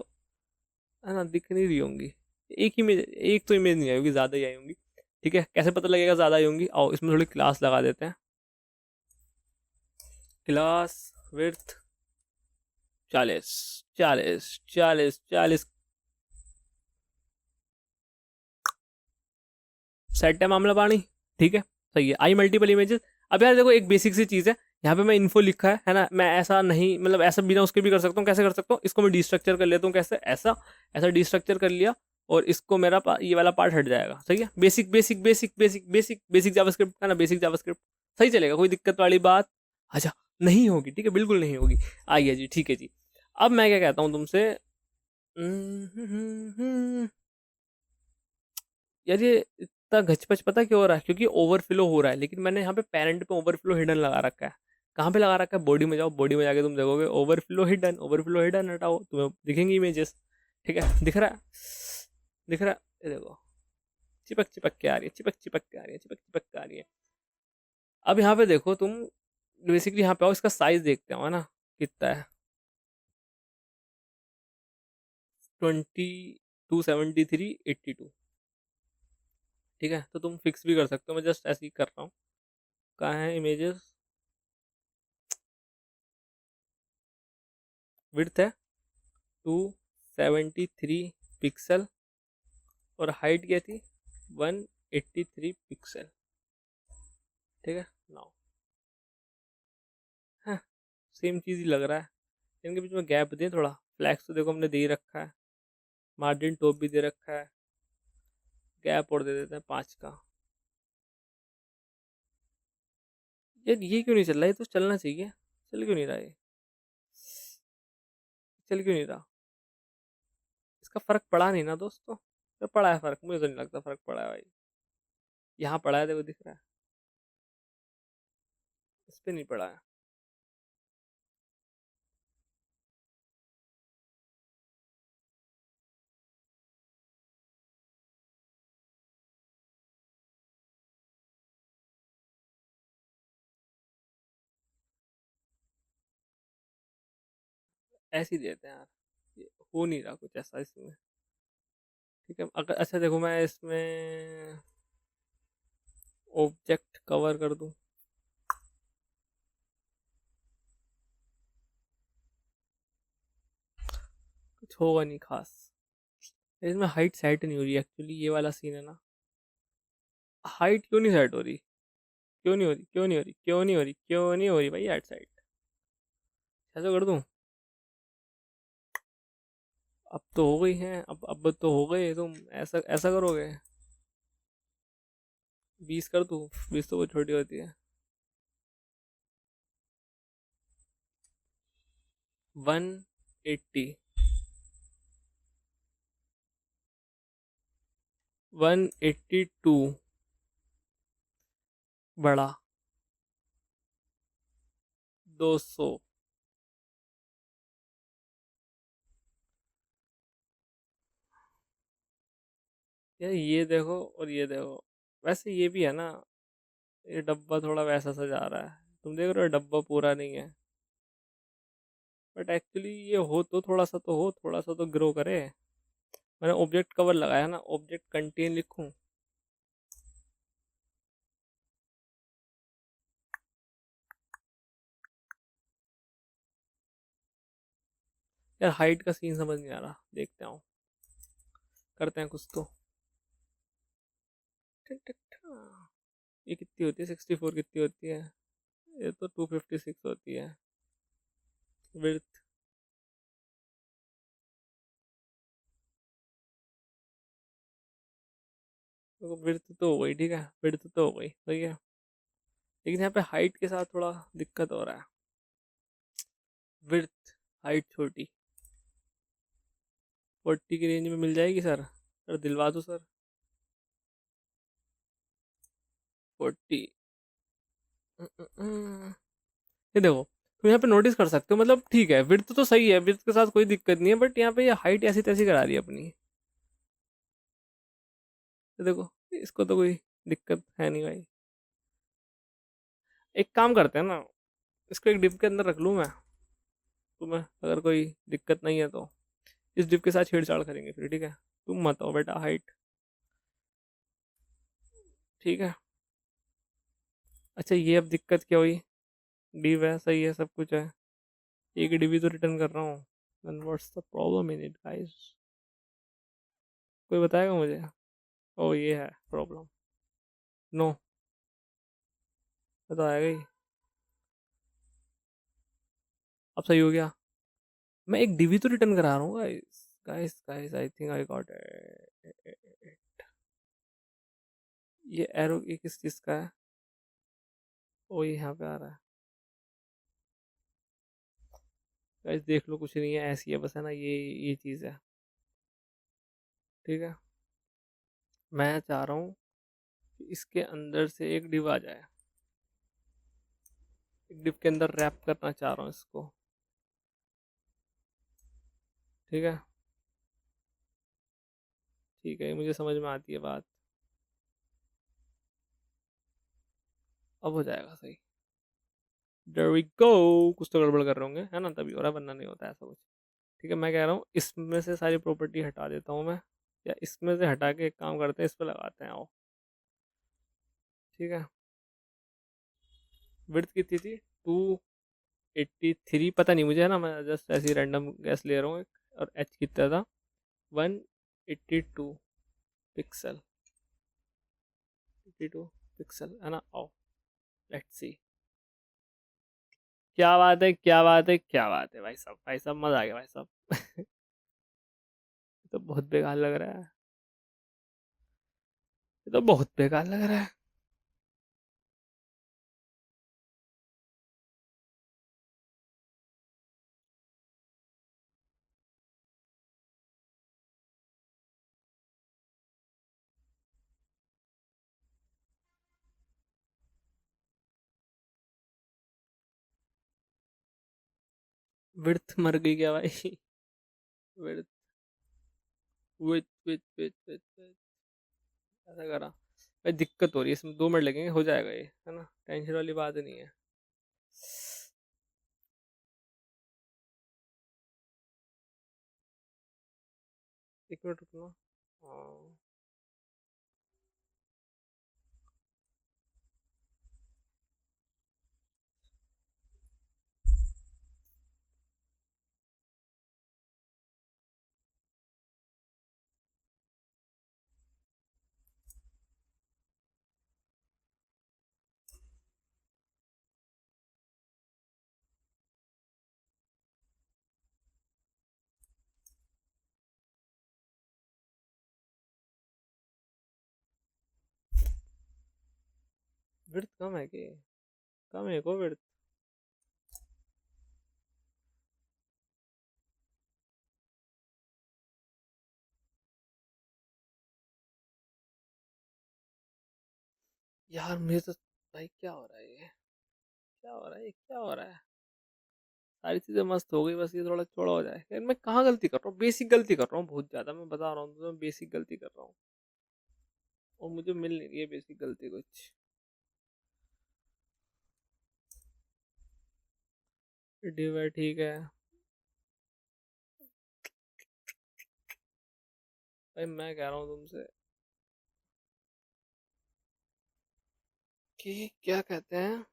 S1: है ना, दिख नहीं रही होंगी। एक इमेज, एक तो इमेज नहीं आई होगी, ज़्यादा ही आई होंगी, ठीक है। कैसे पता लगेगा ज़्यादा आई होंगी? आओ इसमें थोड़ी क्लास लगा देते हैं। Class with 40, 40, 40, 40। सेट है मामला पानी, ठीक है। सही है, आई मल्टीपल इमेजेस। अब यार देखो एक बेसिक सी चीज़ है, यहाँ पे मैं इन्फो लिखा है ना, मैं ऐसा नहीं, मतलब ऐसा बिना उसके भी कर सकता हूँ। कैसे कर सकता हूँ? इसको मैं डिस्ट्रक्चर कर लेता हूँ, कैसे? ऐसा, ऐसा डिस्ट्रक्चर कर लिया, और इसको मेरा ये वाला पार्ट हट जाएगा। सही है, basic basic basic basic basic basic JavaScript, है ना, बेसिक जावास्क्रिप्ट। सही चलेगा, कोई दिक्कत वाली बात अच्छा नहीं होगी, ठीक है, बिल्कुल नहीं होगी। आइए जी, ठीक है जी। अब मैं क्या कहता हूँ तुमसे, यार ये इतना घचपच पता क्यों हो रहा है? क्योंकि ओवरफ्लो हो रहा है, लेकिन मैंने यहाँ पे पेरेंट पे ओवरफ्लो हिडन लगा रखा है। कहाँ पे लगा रखा है? बॉडी में जाओ, बॉडी में जाके तुम देखोगे ओवरफ्लो हिडन, ओवरफ्लो हिडन हटाओ, तुम्हें दिखेंगे इमेजेस, ठीक है। दिख रहा है, दिख रहा है, ये देखो, चिपक चिपक के आ रही है, चिपक चिपक के आ रही है, चिपक चिपक के आ रही है। अब यहाँ पे देखो तुम, बेसिकली यहाँ पे आओ, इसका साइज देखते हो, है ना, कितना है? 2273/82, ठीक है। तो तुम फिक्स भी कर सकते हो, मैं जस्ट ऐसे ही कर रहा हूँ। कहाँ है इमेजेस? विड्थ है 273 पिक्सल, और हाइट क्या थी? 183 पिक्सल, ठीक है। नाउ हाँ, सेम चीज़ ही लग रहा है। इनके बीच में गैप दें थोड़ा, फ्लैक्स तो देखो हमने दे ही रखा है, मार्जिन टॉप भी दे रखा है, गैप और दे देते हैं 5 का। यार ये क्यों नहीं चल रहा? ये तो चलना चाहिए, चल क्यों नहीं रहा ये? चल क्यों नहीं रहा? इसका फर्क पड़ा नहीं ना दोस्तों? तो पड़ा है फर्क? मुझे तो नहीं लगता फर्क पड़ा है भाई। यहाँ पड़ा है, देखो दिख रहा है, इस पर नहीं पड़ा है। ऐसे ही देते हैं यार, ये हो नहीं रहा कुछ ऐसा इसमें, ठीक है। अगर अच्छा देखो मैं इसमें ऑब्जेक्ट कवर कर दूं, कुछ होगा नहीं खास। इसमें हाइट सेट नहीं हो रही एक्चुअली, ये वाला सीन है ना। हाइट क्यों नहीं सेट हो रही? क्यों नहीं हो रही? क्यों नहीं हो रही? क्यों नहीं हो रही? क्यों नहीं हो रही भाई हाइट सेट? ऐसा कर दूं? अब तो हो गई है, अब तो हो गए, तुम ऐसा ऐसा करोगे? 20 कर दूं? 20 तो बहुत छोटी होती है। 180। 182। बड़ा। 200। यार ये देखो और ये देखो, वैसे ये भी है ना, ये डब्बा थोड़ा वैसा सा जा रहा है। तुम देख रहे हो डब्बा पूरा नहीं है, बट एक्चुअली ये हो तो थोड़ा सा तो हो, थोड़ा सा तो ग्रो करे। मैंने ऑब्जेक्ट कवर लगाया ना, ऑब्जेक्ट कंटेन लिखूं? यार हाइट का सीन समझ नहीं आ रहा, देखते हैं करते हैं कुछ तो। टिक टिक टा। ये कितनी होती है? 64 कितनी होती है? ये तो 256 होती है। विड्थ। तो विड्थ तो हो गई, ठीक है, विड्थ तो हो गई सही है। लेकिन यहाँ पे हाइट के साथ थोड़ा दिक्कत हो रहा है। विड्थ, हाइट छोटी। 40 की रेंज में मिल जाएगी सर? सर दिलवा दो सर। 40। ये देखो, तुम यहाँ पे नोटिस कर सकते हो, मतलब ठीक है विड्थ तो सही है, विड्थ के साथ कोई दिक्कत नहीं है, बट यहाँ पे ये हाइट ऐसी तैसी करा रही है अपनी। ये देखो, इसको तो कोई दिक्कत है नहीं भाई। एक काम करते हैं ना, इसको एक डिप के अंदर रख लूँ मैं? तुम्हें अगर कोई दिक्कत नहीं है तो इस डिप के साथ छेड़छाड़ करेंगे फिर, ठीक है? तुम मत आओ बेटा हाइट। ठीक है। अच्छा ये अब दिक्कत क्या हुई? डिव है, सही है, सब कुछ है। एक डिवी तो रिटर्न कर रहा हूँ। then what's the problem in it guys? कोई बताएगा मुझे? ओ ये है प्रॉब्लम। नो। तो आएगा ही। अब सही हो गया। मैं एक डिवी तो रिटर्न करा रहा हूँ guys. Guys guys I think I got it. ये एरो ये किस चीज़ का है? ओ ये यहाँ पे आ रहा है। गाइस देख लो, कुछ नहीं है, ऐसी है बस, है ना, ये चीज़ है। ठीक है। मैं चाह रहा हूँ कि इसके अंदर से एक डिव आ जाए। एक डिव के अंदर रैप करना चाह रहा हूँ इसको। ठीक है। ठीक है, मुझे समझ में आती है बात। अब हो जाएगा सही। There we go. कुछ तो गड़बड़ कर रहे होंगे, है ना, तभी हो रहा है, वरना नहीं होता ऐसा कुछ। ठीक है, मैं कह रहा हूँ इसमें से सारी प्रॉपर्टी हटा देता हूँ मैं, या इसमें से हटा के एक काम करते हैं, इस पे लगाते हैं, आओ। ठीक है। विड्थ कितनी थी? 283, पता नहीं मुझे, है ना, मैं जस्ट ऐसी रैंडम गैस ले रहा हूँ एक। और एच कितना था? 182 पिक्सल। 82 पिक्सल, है ना, आओ लेट्स सी। क्या बात है, क्या बात है, क्या बात है भाई साहब, भाई साहब मजा आ गया भाई साहब। ये तो बहुत बेकार लग रहा है। ये तो बहुत बेकार लग रहा है। विड्थ मर गई क्या भाई? विड्थ, विथ ऐसा करा भाई, दिक्कत हो रही है इसमें, 2 मिनट लगेंगे, हो जाएगा ये, है ना, टेंशन वाली बात नहीं है। 1 मिनट रुकना। हाँ। विड्थ कम है कि कम है को विड्थ? यार मुझे तो भाई क्या हो रहा है ये, क्या हो रहा है ये, क्या हो रहा है? सारी चीजें मस्त हो गई, बस ये थोड़ा चौड़ा हो जाए। यार मैं कहाँ गलती कर रहा हूँ? बेसिक गलती कर रहा हूँ बहुत ज्यादा, मैं बता रहा हूँ तो मैं बेसिक गलती कर रहा हूँ और मुझे मिल नहीं रही है बेसिक गलती कुछ। डिवाइड ठीक है। भाई मैं कह रहा हूँ तुमसे कि क्या कहते हैं,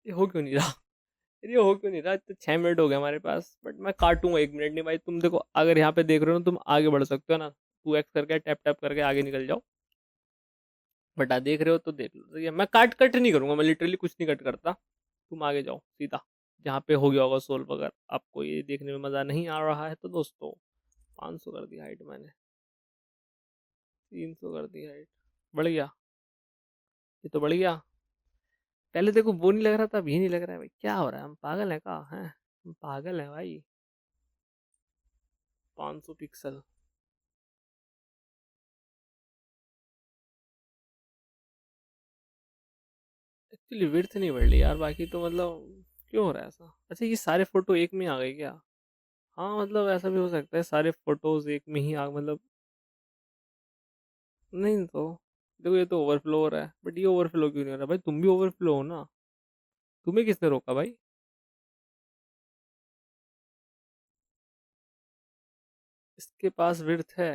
S1: ये हो क्यों नहीं रहा? ये हो क्यों नहीं रहा? तो 6 मिनट हो गए हमारे पास, बट मैं काटूंगा 1 मिनट नहीं भाई। तुम देखो अगर यहाँ पे देख रहे हो ना, तुम आगे बढ़ सकते हो ना, 2x करके टैप टैप करके आगे निकल जाओ। बट देख रहे हो तो देख लो, ठीक है? मैं काट कट नहीं करूंगा, मैं लिटरली कुछ नहीं कट करता। तुम आगे जाओ सीधा जहाँ पे हो गया होगा सोल्व। अगर आपको ये देखने में मजा नहीं आ रहा है तो दोस्तों, 500 कर दी हाइट मैंने, 300 कर दी हाइट। बढ़ गया, ये तो बढ़ गया। पहले देखो वो नहीं लग रहा था, अब ये नहीं लग रहा है भाई। क्या हो रहा है? हम पागल है का है? हम पागल है भाई। 500 पिक्सल। एक्चुअली विड्थ नहीं बढ़ रही यार, बाकी तो मतलब क्यों हो रहा है ऐसा? अच्छा ये सारे फोटो एक में आ गए क्या? हाँ मतलब ऐसा भी हो सकता है, सारे फोटोज एक में ही आ मतलब। नहीं तो देखो ये तो ओवरफ्लो हो रहा है, बट ये ओवरफ्लो क्यों नहीं हो रहा भाई? तुम भी ओवरफ्लो हो ना? तुम्हें किसने रोका भाई? इसके पास विड्थ है,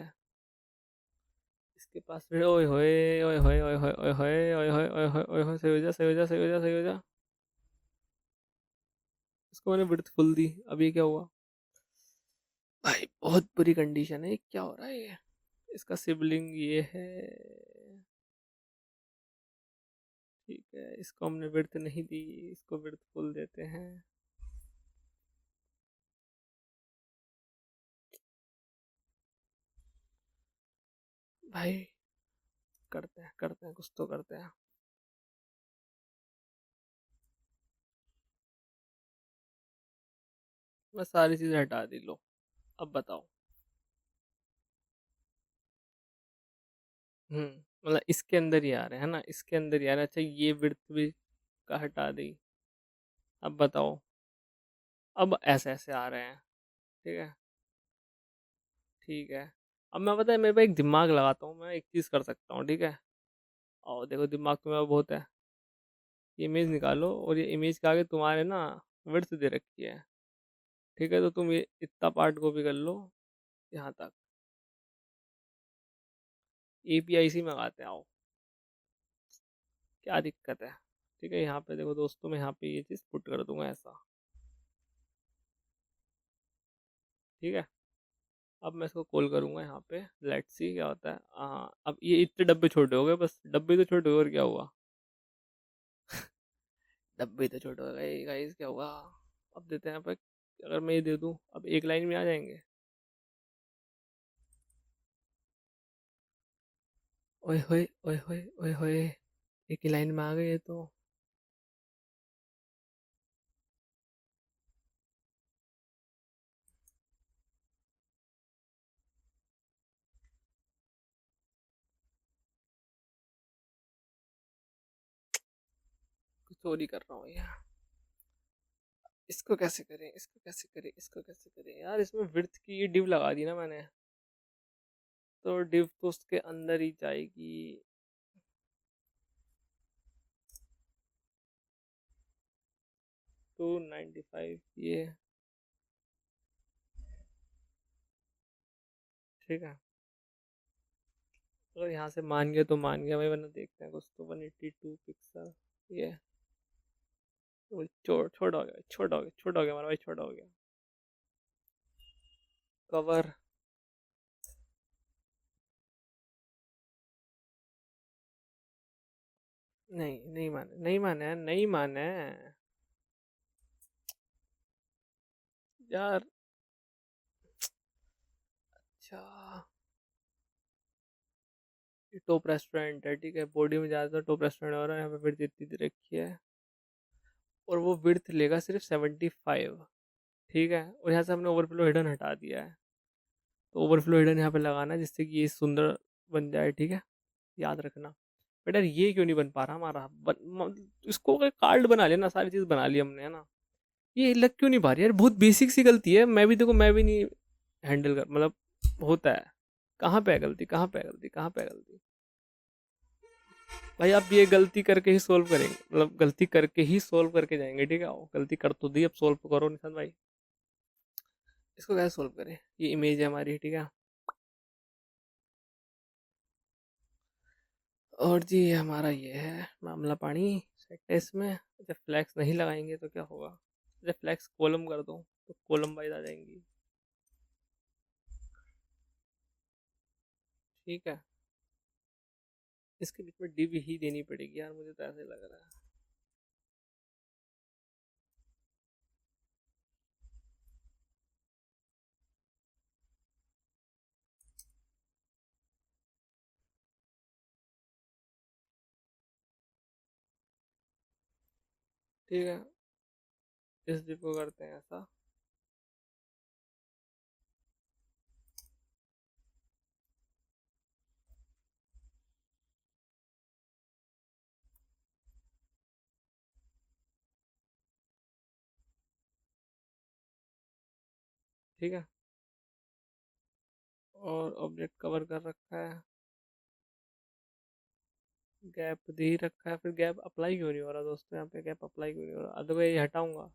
S1: इसके पास विड्थ। ओए होए ओए होए ओए होए ओए होए ओए होए ओए होए ओए होए, सही हो जा सही हो जा सही हो जा सही हो जा। इसको मैंने विड्थ फुल दी, अब ये क्या हुआ? भाई बहुत बुरी कंडीशन है, क्या हो रहा है ये? इसका सिबलिंग ये है, ठीक है। इसको हमने विड्थ नहीं दी, इसको विड्थ फुल देते हैं। भाई करते हैं कुछ तो करते हैं। मैं सारी चीजें हटा दी, लो अब बताओ। मतलब इसके अंदर ही आ रहे हैं ना, इसके अंदर ही आ रहे हैं। अच्छा ये विड्थ भी का हटा दी, अब बताओ। अब ऐसे ऐसे आ रहे हैं, ठीक है। ठीक है, अब मैं पता है मेरे पे एक दिमाग लगाता हूँ, मैं एक चीज़ कर सकता हूँ, ठीक है। और देखो दिमाग तो मेरा बहुत है। ये इमेज निकालो और ये इमेज के आगे तुम्हारे ना विड्थ दे रखी है, ठीक है। तो तुम ये इतना पार्ट कॉपी कर लो यहाँ तक, एपीआई सी मंगाते आओ, क्या दिक्कत है? ठीक है, यहाँ पे देखो दोस्तों, मैं यहाँ पे ये चीज़ पुट कर दूंगा ऐसा, ठीक है। अब मैं इसको कॉल करूंगा यहाँ पे, लेट्स सी क्या होता है। हाँ अब ये इतने डब्बे छोटे हो गए, बस डब्बे तो छोटे हो गए, और क्या हुआ? डब्बे तो छोटे हो गए गाइस, क्या हुआ? अब देते हैं यहाँ पे, अगर मैं ये दे दूँ अब एक लाइन में आ जाएंगे। ओए होए ओए होए ओए होए, एक ही लाइन में आ गए ये तो। कुछ चोरी कर रहा हूँ यार। इसको कैसे करें, इसको कैसे करें, इसको कैसे करें यार? इसमें विड्थ की ये डिव लगा दी ना मैंने, तो डिव तो उसके अंदर ही जाएगी। 295 ये, ठीक है। अगर यहाँ से मान गया तो मान गया भाई, वरना देखते हैं कुछ तो। 182 पिक्सल ये, वो छोटा हो गया, छोटा हो गया, छोटा हो गया हमारा भाई, छोटा हो गया। कवर, नहीं नहीं माने, नहीं माने, नहीं माने यार। अच्छा टॉप रेस्टोरेंट है, ठीक है, बॉडी में ज़्यादातर टॉप रेस्टोरेंट हो रहा है, यहाँ पे विड्थ इतनी दे रखी है, और वो विड्थ लेगा सिर्फ 75, ठीक है, और यहाँ से हमने ओवरफ्लो हिडन हटा दिया है, तो ओवरफ्लो हिडन यहाँ पे लगाना है जिससे कि ये सुंदर बन जाए, ठीक है, याद रखना। बेटा ये क्यों नहीं बन पा रहा हमारा इसको कार्ड बना लेना, सारी चीज़ बना ली हमने, है ना, ये लग क्यों नहीं पा रही यार, बहुत बेसिक सी गलती है, मैं भी देखो मैं भी नहीं हैंडल कर, मतलब होता है, कहाँ पे है गलती, कहाँ पे है गलती, कहाँ पे है गलती। भाई आप ये गलती करके ही सोल्व करेंगे, मतलब गलती करके ही सोल्व करके जाएंगे, ठीक है, वो गलती कर तो दी, अब सोल्व तो करो निशान भाई, इसको कैसे सोल्व करें, ये इमेज है हमारी, ठीक है, और जी ये हमारा ये है मामला पानी सेट है इसमें। जब फ्लैक्स नहीं लगाएंगे तो क्या होगा, जब फ्लैक्स कॉलम कर दो तो कॉलम वाइज आ जाएंगी, ठीक है, इसके बीच में डिव ही देनी पड़ेगी यार, मुझे तो ऐसे लग रहा है। ठीक है, इस डिव को करते हैं ऐसा, ठीक है, और ऑब्जेक्ट कवर कर रखा है, गैप दे ही रखा है, फिर गैप अप्लाई क्यों नहीं हो रहा दोस्तों, यहाँ पे गैप अप्लाई क्यों नहीं हो रहा, अदरवाइज ये हटाऊंगा,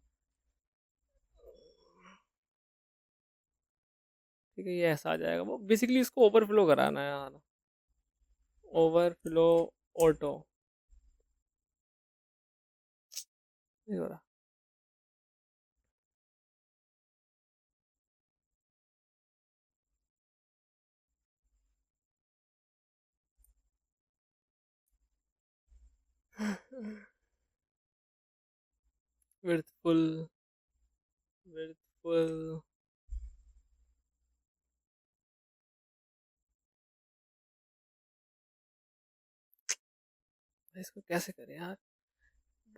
S1: ठीक है, ये ऐसा आ जाएगा, वो बेसिकली इसको ओवरफ्लो कराना है यार, ओवरफ्लो ऑटो, नहीं हो रहा, विड्थ फुल, विड्थ फुल, इसको कैसे करें यार,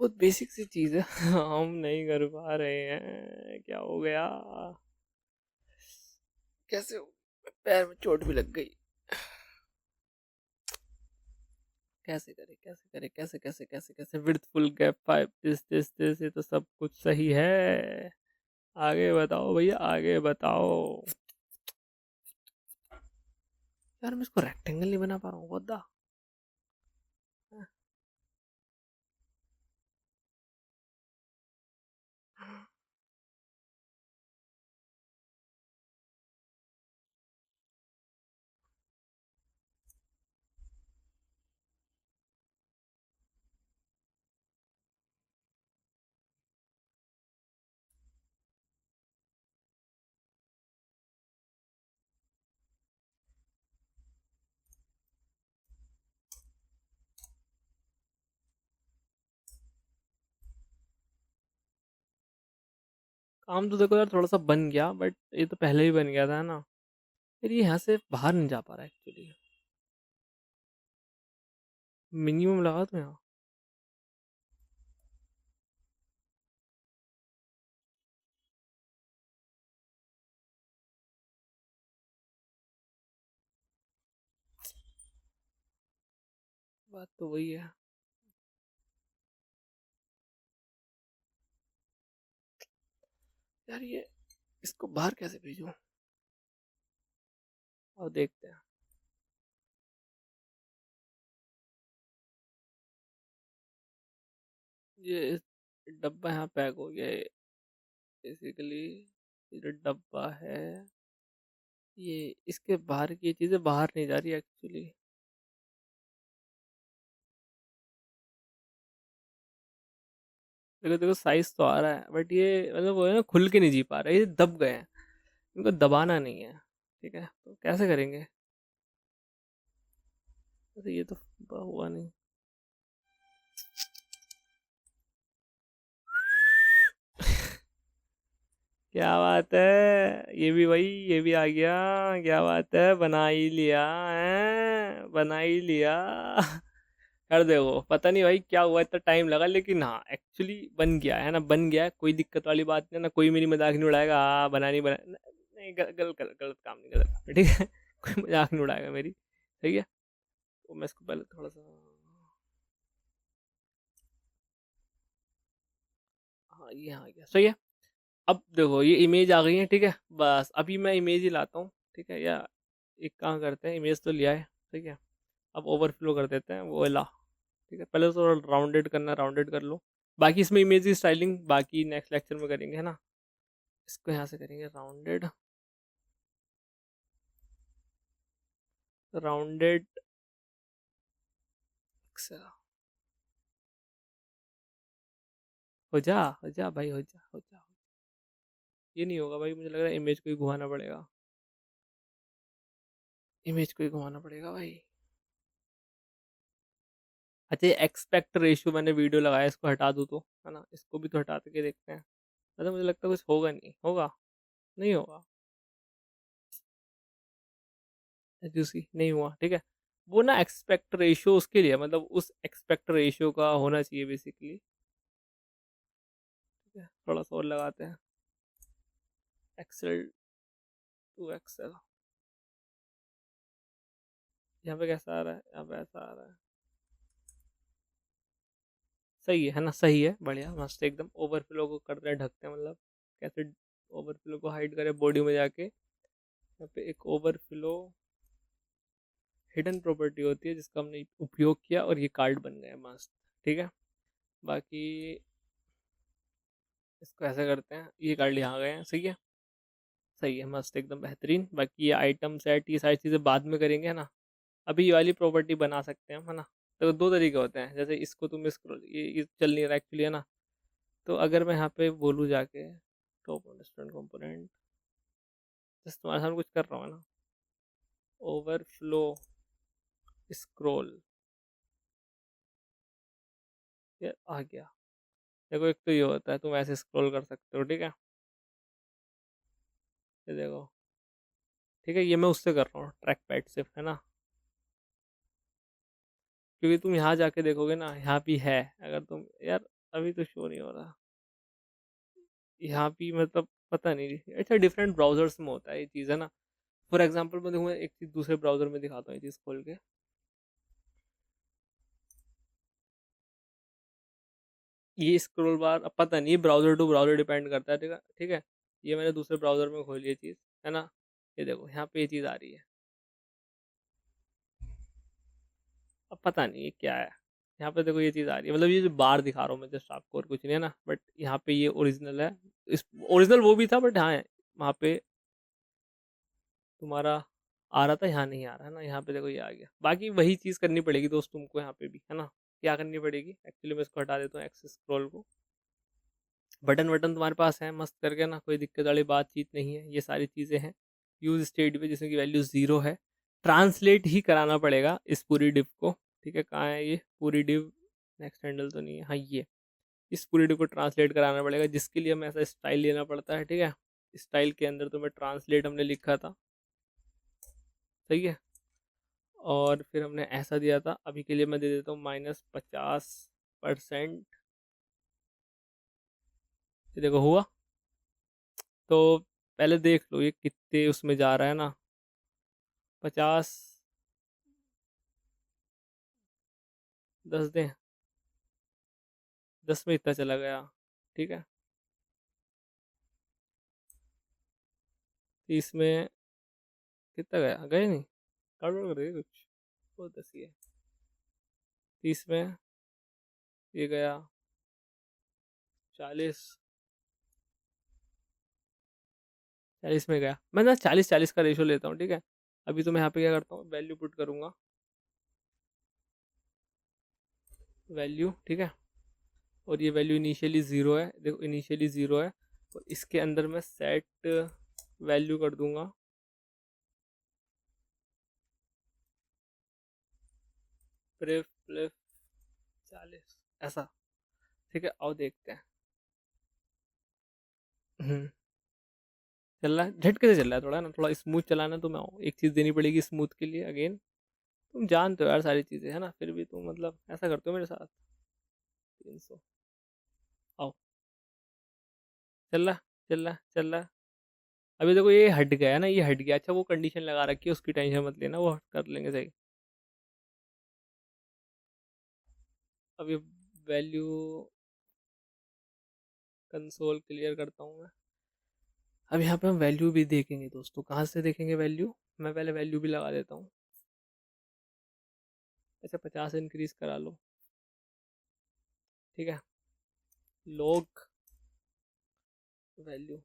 S1: बहुत बेसिक सी चीज है हम नहीं कर पा रहे हैं, क्या हो गया, कैसे पैर में चोट भी लग गई, कैसे करे कैसे करे कैसे कैसे कैसे कैसे, width full gap pipe, this ये तो सब कुछ सही है, आगे बताओ भैया आगे बताओ। यार मैं इसको रेक्टेंगल नहीं बना पा रहा हूँ, what the? काम तो देखो यार थोड़ा सा बन गया, बट ये तो पहले ही बन गया था ना, फिर ये यहाँ से बाहर नहीं जा पा रहा है एक्चुअली, मिनिमम लगा तो यहाँ, बात तो वही है यार, ये इसको बाहर कैसे भेजूं, और देखते हैं, ये डब्बा यहाँ पैक हो गया है बेसिकली, ये जो डब्बा है, ये इसके बाहर की चीज़ें बाहर नहीं जा रही एक्चुअली, देखो देखो साइज तो आ रहा है, बट ये मतलब वो है ना, खुल के नहीं जी पा रहे, ये दब गए हैं, इनको दबाना नहीं है, ठीक है, तो कैसे करेंगे, तो ये तो हुआ नहीं, क्या बात है, ये भी भाई, ये भी आ गया। क्या बात है, बना ही लिया है, बना ही लिया। कर दे वो, पता नहीं भाई क्या हुआ, इतना टाइम लगा, लेकिन हाँ एक्चुअली बन गया है ना, बन गया है, कोई दिक्कत वाली बात नहीं है ना, कोई मेरी मजाक नहीं उड़ाएगा, हाँ बना नहीं बना नहीं, गलत काम नहीं, गलत काम, ठीक है। कोई मजाक नहीं उड़ाएगा मेरी, ठीक है। तो मैं इसको पहले थोड़ा सा, हाँ ये आ गया, सही है। अब देखो ये इमेज आ गई है, ठीक है। बस अभी मैं इमेज ही लाता हूँ, ठीक है। या एक काम करते हैं, इमेज तो लिया है, ठीक है। अब ओवरफ्लो कर देते हैं वो ला, ठीक है। पहले तो राउंडेड करना, राउंडेड कर लो। बाकी इसमें इमेज की स्टाइलिंग बाकी नेक्स्ट लेक्चर में करेंगे, है ना। इसको यहाँ से करेंगे राउंडेड, राउंडेड। हो जा भाई, हो जा, हो जा। ये नहीं होगा भाई, मुझे लग रहा है इमेज को ही घुमाना पड़ेगा, इमेज को ही घुमाना पड़ेगा भाई। अच्छा ये एक्सपेक्ट रेशियो मैंने वीडियो लगाया, इसको हटा दूँ तो, है ना, इसको भी तो हटा के देखते हैं। अच्छा मुझे लगता है कुछ होगा, नहीं होगा, नहीं होगा, जूसी नहीं हुआ, ठीक है। वो ना एक्सपेक्ट रेशियो उसके लिए, मतलब उस एक्सपेक्ट रेशियो का होना चाहिए बेसिकली, ठीक है। थोड़ा सा और लगाते हैं, एक्सेल टू एक्सेल। यहाँ पे कैसा आ रहा है, यहाँ पे ऐसा आ रहा है, सही है ना, सही है, बढ़िया मस्त एकदम। ओवरफ्लो को करते हैं, ढकते हैं, मतलब कैसे ओवरफ्लो को हाइड करें, बॉडी में जाके यहाँ पे एक ओवरफ्लो हिडन प्रॉपर्टी होती है जिसका हमने उपयोग किया और ये कार्ड बन गया मस्त, ठीक है। बाकी इसको ऐसे करते हैं, ये कार्ड यहाँ गए हैं, सही है, सही है मस्त एकदम बेहतरीन। बाकी ये आइटम सेट, ये सारी चीज़ें बाद में करेंगे, है ना। अभी ये वाली प्रॉपर्टी बना सकते हैं हम, है ना। तो दो तरीके होते हैं, जैसे इसको तुम इसको ये चल नहीं रहा एक्चुअली, है ना। तो अगर मैं यहाँ पे बोलूँ जाके टॉप स्टूडेंट कंपोनेंट, जस्ट तुम्हारे सामने कुछ कर रहा हूँ, है ना। ओवरफ्लो स्क्रॉल, ये आ गया। देखो एक तो ये होता है, तुम ऐसे स्क्रॉल कर सकते हो, ठीक है। ये देखो, ठीक है, ये मैं उससे कर रहा हूँ ट्रैक पैड से, है ना। क्योंकि तुम यहाँ जाके देखोगे ना, यहाँ भी है, अगर तुम यार, अभी तो शो नहीं हो रहा यहाँ भी, मतलब पता नहीं, अच्छा डिफरेंट ब्राउजर्स में होता है ये चीज़, है ना। फॉर एग्जाम्पल मैं देखूँगा एक चीज़ दूसरे ब्राउजर में दिखाता हूँ, ये चीज़ खोल के। ये स्क्रॉल बार, अब पता नहीं ब्राउजर टू ब्राउजर डिपेंड करता है, ठीक है, ठीक है। ये मैंने दूसरे ब्राउजर में खोली ये चीज़, है ना। ये देखो यहाँ पे ये चीज़ आ रही है, अब पता नहीं ये क्या है। यहाँ पे देखो ये चीज़ आ रही है, मतलब ये जो बार दिखा रहा हूँ मैं जस्ट आपको, और कुछ नहीं है ना, बट यहाँ पे ये ओरिजिनल है। इस ओरिजिनल वो भी था, बट हाँ वहाँ पे तुम्हारा आ रहा था, यहाँ नहीं आ रहा है ना। यहाँ पे देखो ये आ गया। बाकी वही चीज़ करनी पड़ेगी दोस्त तुमको यहाँ पे भी, है ना। क्या करनी पड़ेगी एक्चुअली, मैं इसको हटा देता हूँ एक्सेस स्क्रॉल को। बटन वटन तुम्हारे पास है मस्त करके ना, कोई दिक्कत वाली बातचीत नहीं है, ये सारी चीज़ें हैं। यूज स्टेट पे जिसमें की वैल्यू ज़ीरो है, ट्रांसलेट ही कराना पड़ेगा इस पूरी डिव को, ठीक है। कहाँ है ये पूरी डिव, नेक्स्ट हैंडल तो नहीं है, हाँ ये, इस पूरी डिव को ट्रांसलेट कराना पड़ेगा, जिसके लिए हमें ऐसा स्टाइल लेना पड़ता है, ठीक है। स्टाइल के अंदर तो मैं ट्रांसलेट हमने लिखा था, सही है। और फिर हमने ऐसा दिया था, अभी के लिए मैं दे देता हूँ -50%। ये देखो हुआ। तो पहले देख लो ये कितने उसमें जा रहा है ना, 50, 10 दें, 10 में इतना चला गया, ठीक है। 30 में कितना गया, गए नहीं, गड़बड़ कर गई कुछ, बहुत 10 ही है। 30 में ये गया 40, 40 में गया। मैं ना 40-40 का रेशो लेता हूँ, ठीक है। अभी तो मैं यहाँ पे क्या करता हूँ, वैल्यू पुट करूँगा, वैल्यू, ठीक है। और ये वैल्यू इनिशियली ज़ीरो है, देखो इनिशियली ज़ीरो है। और इसके अंदर मैं सेट वैल्यू कर दूंगा प्रेफ प्लेफ 40, ऐसा, ठीक है। आओ देखते हैं। चल रहा है, झटके से चल रहा है थोड़ा ना, थोड़ा स्मूथ चलाना। तो मैं एक चीज़ देनी पड़ेगी स्मूथ के लिए अगेन। तुम जानते हो यार सारी चीज़ें है ना, फिर भी तुम मतलब ऐसा करते हो मेरे साथ। 300। आओ। चल रहा चल रहा चल रहा। अभी देखो ये हट गया है ना, ये हट गया। अच्छा वो कंडीशन लगा रखी है, उसकी टेंशन मत लेना, वो कर लेंगे सही। अभी वैल्यू कंसोल क्लियर करता हूँ मैं। अब यहाँ पे हम वैल्यू भी देखेंगे दोस्तों, कहाँ से देखेंगे वैल्यू। मैं पहले वैल्यू भी लगा देता हूँ। अच्छा 50 इंक्रीज करा लो, ठीक है। लॉग वैल्यू,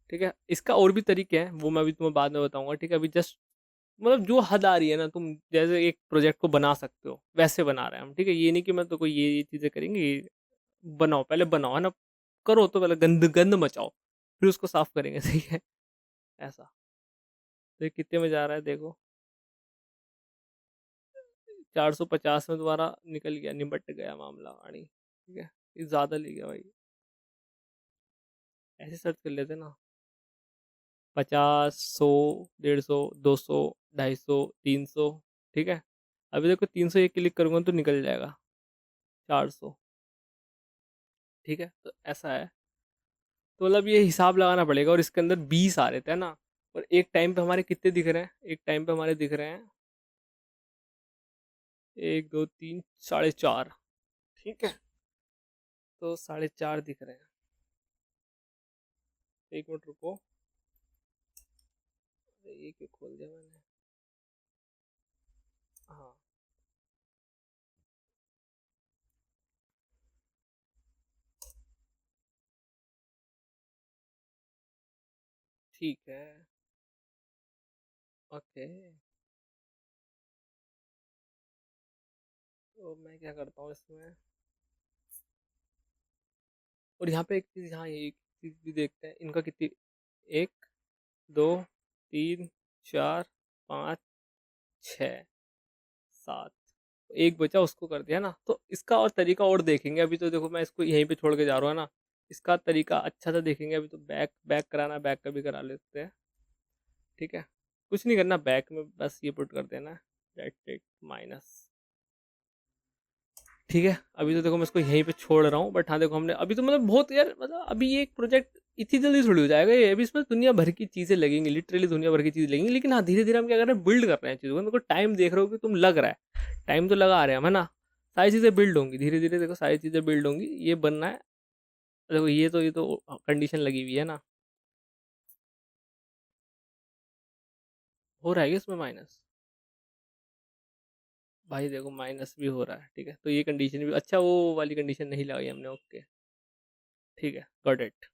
S1: ठीक है। इसका और भी तरीके हैं, वो मैं अभी तुम्हें बाद में बताऊंगा, ठीक है। अभी जस्ट मतलब जो हद आ रही है ना, तुम जैसे एक प्रोजेक्ट को बना सकते हो वैसे बना रहे हैं हम, ठीक है। ये नहीं कि मैं तो कोई ये चीज़ें करेंगे, ये बनाओ पहले, बनाओ है ना। करो तो पहले गंद गंद मचाओ, फिर उसको साफ करेंगे सही है। ऐसा। तो ये कितने में जा रहा है देखो। 450 में दोबारा निकल गया, निपट गया मामला आनी, ठीक है। ये ज़्यादा ले गया भाई। ऐसे सर्च कर लेते ना। 50, 100, 150, 200, 250, 300, ठीक है। अभी देखो 300 एक क्लिक करूँगा तो निकल जाएगा 400, ठीक है। तो ऐसा है। तो मतलब ये हिसाब लगाना पड़ेगा, और इसके अंदर 20 आ रहे थे ना। और एक टाइम पे हमारे कितने दिख रहे हैं, एक टाइम पे हमारे दिख रहे हैं 1, 2, 3, 4.5, ठीक है। तो 4.5 दिख रहे हैं। एक मिनट रुको, ये क्यों खोल दिया मैंने। हाँ ठीक है, ओके। तो मैं क्या करता हूँ इसमें, और यहाँ पे एक चीज़, यहाँ एक चीज़ भी देखते हैं इनका कितनी। 1, 2, 3, 4, 5, 6, 7। एक बचा, उसको कर दिया ना। तो इसका और तरीका और देखेंगे। अभी तो देखो मैं इसको यहीं पे छोड़ के जा रहा हूँ ना। इसका तरीका अच्छा सा देखेंगे। अभी तो बैक बैक कराना, बैक का भी करा लेते हैं, ठीक है। कुछ नहीं करना, बैक में बस ये पुट कर देना, दैट्स इट, माइनस, ठीक है। अभी तो देखो मैं इसको यहीं पे छोड़ रहा हूँ, बट हाँ देखो हमने अभी तो मतलब बहुत यार, मतलब अभी ये एक प्रोजेक्ट इतनी जल्दी थोड़ी हो जाएगा ये। अभी इसमें दुनिया भर की चीज़ें लगेंगी, लिटरली दुनिया भर की चीज़ें लगेंगी। लेकिन हाँ धीरे धीरे हम क्या कर रहे हैं, बिल्ड कर रहे हैं चीज़ों को। मेरे को टाइम देख रहे हो कि तुम लग रहा है, टाइम तो लगा रहे हैं हम है ना। सारी चीज़ें बिल्ड होंगी धीरे धीरे, देखो सारी चीज़ें बिल्ड होंगी, ये बनना है। देखो ये तो कंडीशन लगी हुई है ना। हो रहा है क्या इसमें माइनस। भाई देखो माइनस भी हो रहा है, ठीक है। तो ये कंडीशन भी, अच्छा वो वाली कंडीशन नहीं लगाई हमने, ओके, ठीक है, गॉट इट,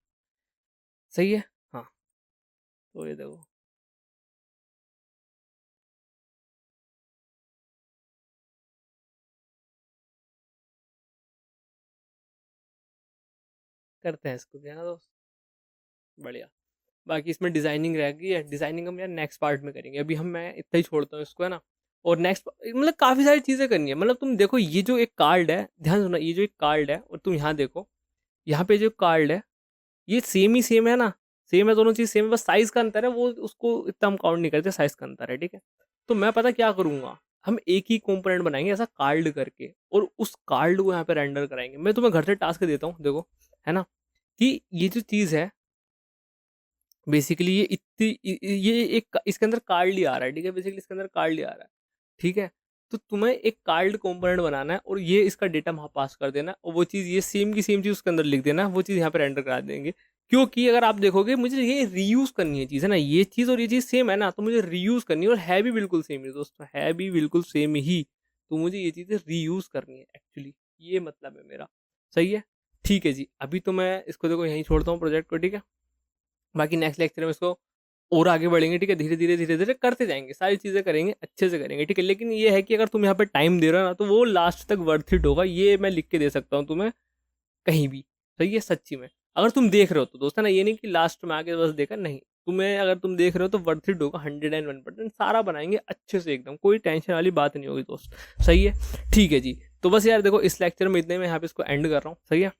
S1: सही है। हाँ तो ये देखो, करते हैं इसको भी है ना दोस्त, बढ़िया। बाकी इसमें डिजाइनिंग रह गई है, डिजाइनिंग हम यार नेक्स्ट पार्ट में करेंगे। अभी हम मैं इतना ही छोड़ता हूँ इसको है ना। और नेक्स्ट मतलब काफी सारी चीजें करनी है। मतलब तुम देखो ये जो एक कार्ड है, ध्यान सुना, ये जो एक कार्ड है, और तुम यहाँ देखो, यहाँ पे जो कार्ड है ये सेम ही सेम है ना। सेम है, दोनों चीज सेम है, बस साइज का अंतर है, वो उसको इतना हम काउंट नहीं करते, साइज का अंतर है, ठीक है। तो मैं पता क्या करूंगा, हम एक ही कंपोनेंट बनाएंगे ऐसा कार्ड करके, और उस कार्ड को यहाँ पे रेंडर कराएंगे। मैं तुम्हें घर से टास्क देता हूँ देखो, है ना, कि ये जो चीज है बेसिकली ये ये एक इसके अंदर कार्ड ही आ रहा है, ठीक है। बेसिकली इसके अंदर कार्ड ही आ रहा है, ठीक है। तो तुम्हें एक कार्ड कंपोनेंट बनाना है, और ये इसका डेटा वहाँ पास कर देना, और वो चीज़ ये सेम की सेम चीज़ उसके अंदर लिख देना, वो चीज़ यहाँ पे रेंडर करा देंगे। क्योंकि अगर आप देखोगे मुझे ये रीयूज करनी है चीज़ है ना, ये चीज़ और ये चीज़ सेम है ना, तो मुझे रीयूज करनी है, और है भी बिल्कुल सेम ही दोस्तों, है भी बिल्कुल सेम ही। तो मुझे ये चीज़ें रीयूज करनी है एक्चुअली, ये मतलब है मेरा, सही है। ठीक है जी, अभी तो मैं इसको देखो यहीं छोड़ता हूँ प्रोजेक्ट को, ठीक है। बाकी नेक्स्ट लेक्चर में इसको और आगे बढ़ेंगे, ठीक है। धीरे धीरे धीरे धीरे करते जाएंगे, सारी चीज़ें करेंगे, अच्छे से करेंगे, ठीक है। लेकिन ये है कि अगर तुम यहाँ पे टाइम दे रहे हो ना, तो वो लास्ट तक वर्थ इट होगा, ये मैं लिख के दे सकता हूँ तुम्हें कहीं भी, सही है, सच्ची में। अगर तुम देख रहे हो तो दोस्त है ना, ये नहीं कि लास्ट में आके बस देखा, नहीं। तुम्हें अगर तुम देख रहे हो तो वर्थ इट होगा, 101%। सारा बनाएंगे अच्छे से एकदम, कोई टेंशन वाली बात नहीं होगी दोस्त, सही है। ठीक है जी, तो बस यार देखो इस लेक्चर में इतने में यहाँ पे इसको एंड कर रहा हूँ, सही है।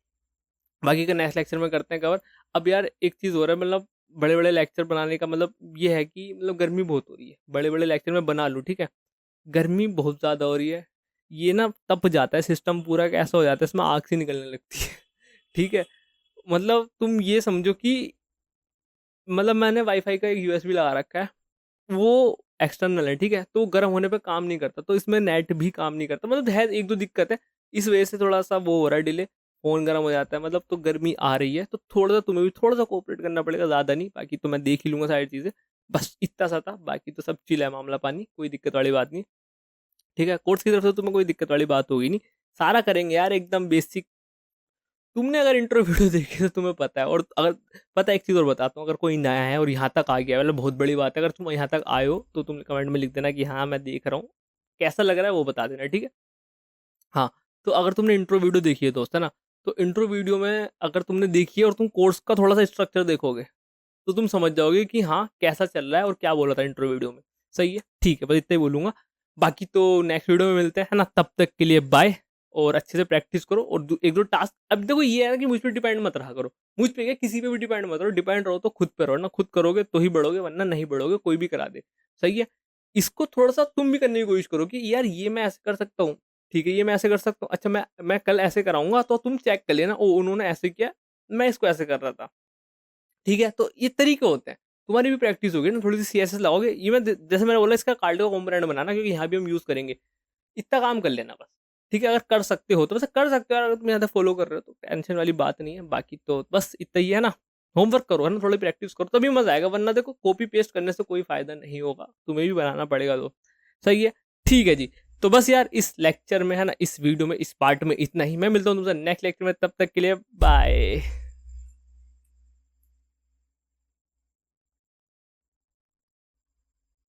S1: बाकी का नेक्स्ट लेक्चर में करते हैं कवर। अब यार एक चीज़ हो रहा है, मतलब बड़े बड़े लेक्चर बनाने का मतलब ये है कि मतलब गर्मी बहुत हो रही है, बड़े बड़े लेक्चर में बना लूँ, ठीक है। गर्मी बहुत ज़्यादा हो रही है, ये ना तप जाता है सिस्टम पूरा, कैसा हो जाता है इसमें आग सी निकलने लगती है ठीक है। मतलब तुम ये समझो कि मतलब मैंने वाईफाई का एक यूएसबी लगा रखा है, वो एक्सटर्नल है, ठीक है, तो गर्म होने पे काम नहीं करता, तो इसमें नेट भी काम नहीं करता, मतलब है एक दो दिक्कत है। इस वजह से थोड़ा सा वो हो रहा है डिले, फोन गर्म हो जाता है मतलब। तो गर्मी आ रही है तो थोड़ा सा तुम्हें भी थोड़ा सा कोऑपरेट करना पड़ेगा, ज़्यादा नहीं, बाकी तो मैं देख ही लूंगा सारी चीज़ें। बस इतना सा था, बाकी तो सब चिल है मामला पानी, कोई दिक्कत वाली बात नहीं। ठीक है, कोर्स की तरफ से तुम्हें कोई दिक्कत वाली बात होगी नहीं, सारा करेंगे यार एकदम बेसिक। तुमने अगर इंट्रो वीडियो देखी तो तुम्हें पता है। और अगर पता है, एक चीज़ और बताता हूँ, अगर कोई नया है और यहाँ तक आ गया है, मतलब बहुत बड़ी बात है, अगर तुम यहाँ तक आए हो तो तुम कमेंट में लिख देना कि हाँ मैं देख रहा हूँ, कैसा लग रहा है वो बता देना, ठीक है। हाँ, तो अगर तुमने इंट्रो वीडियो देखी है दोस्त, है ना, तो इंट्रो वीडियो में अगर तुमने देखी है और तुम कोर्स का थोड़ा सा स्ट्रक्चर देखोगे तो तुम समझ जाओगे कि हाँ कैसा चल रहा है और क्या बोला था इंट्रो वीडियो में। सही है, ठीक है, बस इतना ही बोलूंगा। बाकी तो नेक्स्ट वीडियो में मिलते हैं, है ना, तब तक के लिए बाय। और अच्छे से प्रैक्टिस करो, और एक दो टास्क, अब देखो ये है ना कि मुझ पर डिपेंड मत रहा करो, मुझ पे क्या, किसी पे भी डिपेंड मत रहो, डिपेंड रहो तो खुद पे रहो ना, खुद करोगे तो ही बढ़ोगे, वरना नहीं बढ़ोगे, कोई भी करा दे। सही है, इसको थोड़ा सा तुम भी करने की कोशिश करो कि यार ये मैं ऐसे कर सकता हूँ, ठीक है, ये मैं ऐसे कर सकता हूँ, अच्छा मैं कल ऐसे कराऊंगा, तो तुम चेक कर लेना, ओ उन्होंने ऐसे किया, मैं इसको ऐसे कर रहा था, ठीक है। तो ये तरीके होते हैं, तुम्हारी भी प्रैक्टिस होगी ना, थोड़ी सी सीएसएस लगाओगे, ये मैं जैसे मैंने बोला इसका कार्डियो कंपोनेंट बनाना, क्योंकि यहाँ भी हम यूज करेंगे, इतना काम कर लेना बस। ठीक है, अगर कर सकते हो तो वैसे कर सकते हो यार, अगर तुम यहाँ फॉलो कर रहे हो तो टेंशन वाली बात नहीं है। बाकी तो बस इतना ही है ना, होमवर्क करो, है ना, थोड़ी प्रैक्टिस करो तभी मजा आएगा, वरना देखो कॉपी पेस्ट करने से कोई फायदा नहीं होगा, तुम्हें भी बनाना पड़ेगा। तो सही है, ठीक है जी। तो बस यार इस लेक्चर में, है ना, इस वीडियो में, इस पार्ट में इतना ही। मैं मिलता हूँ तुमसे नेक्स्ट लेक्चर में, तब तक के लिए बाय।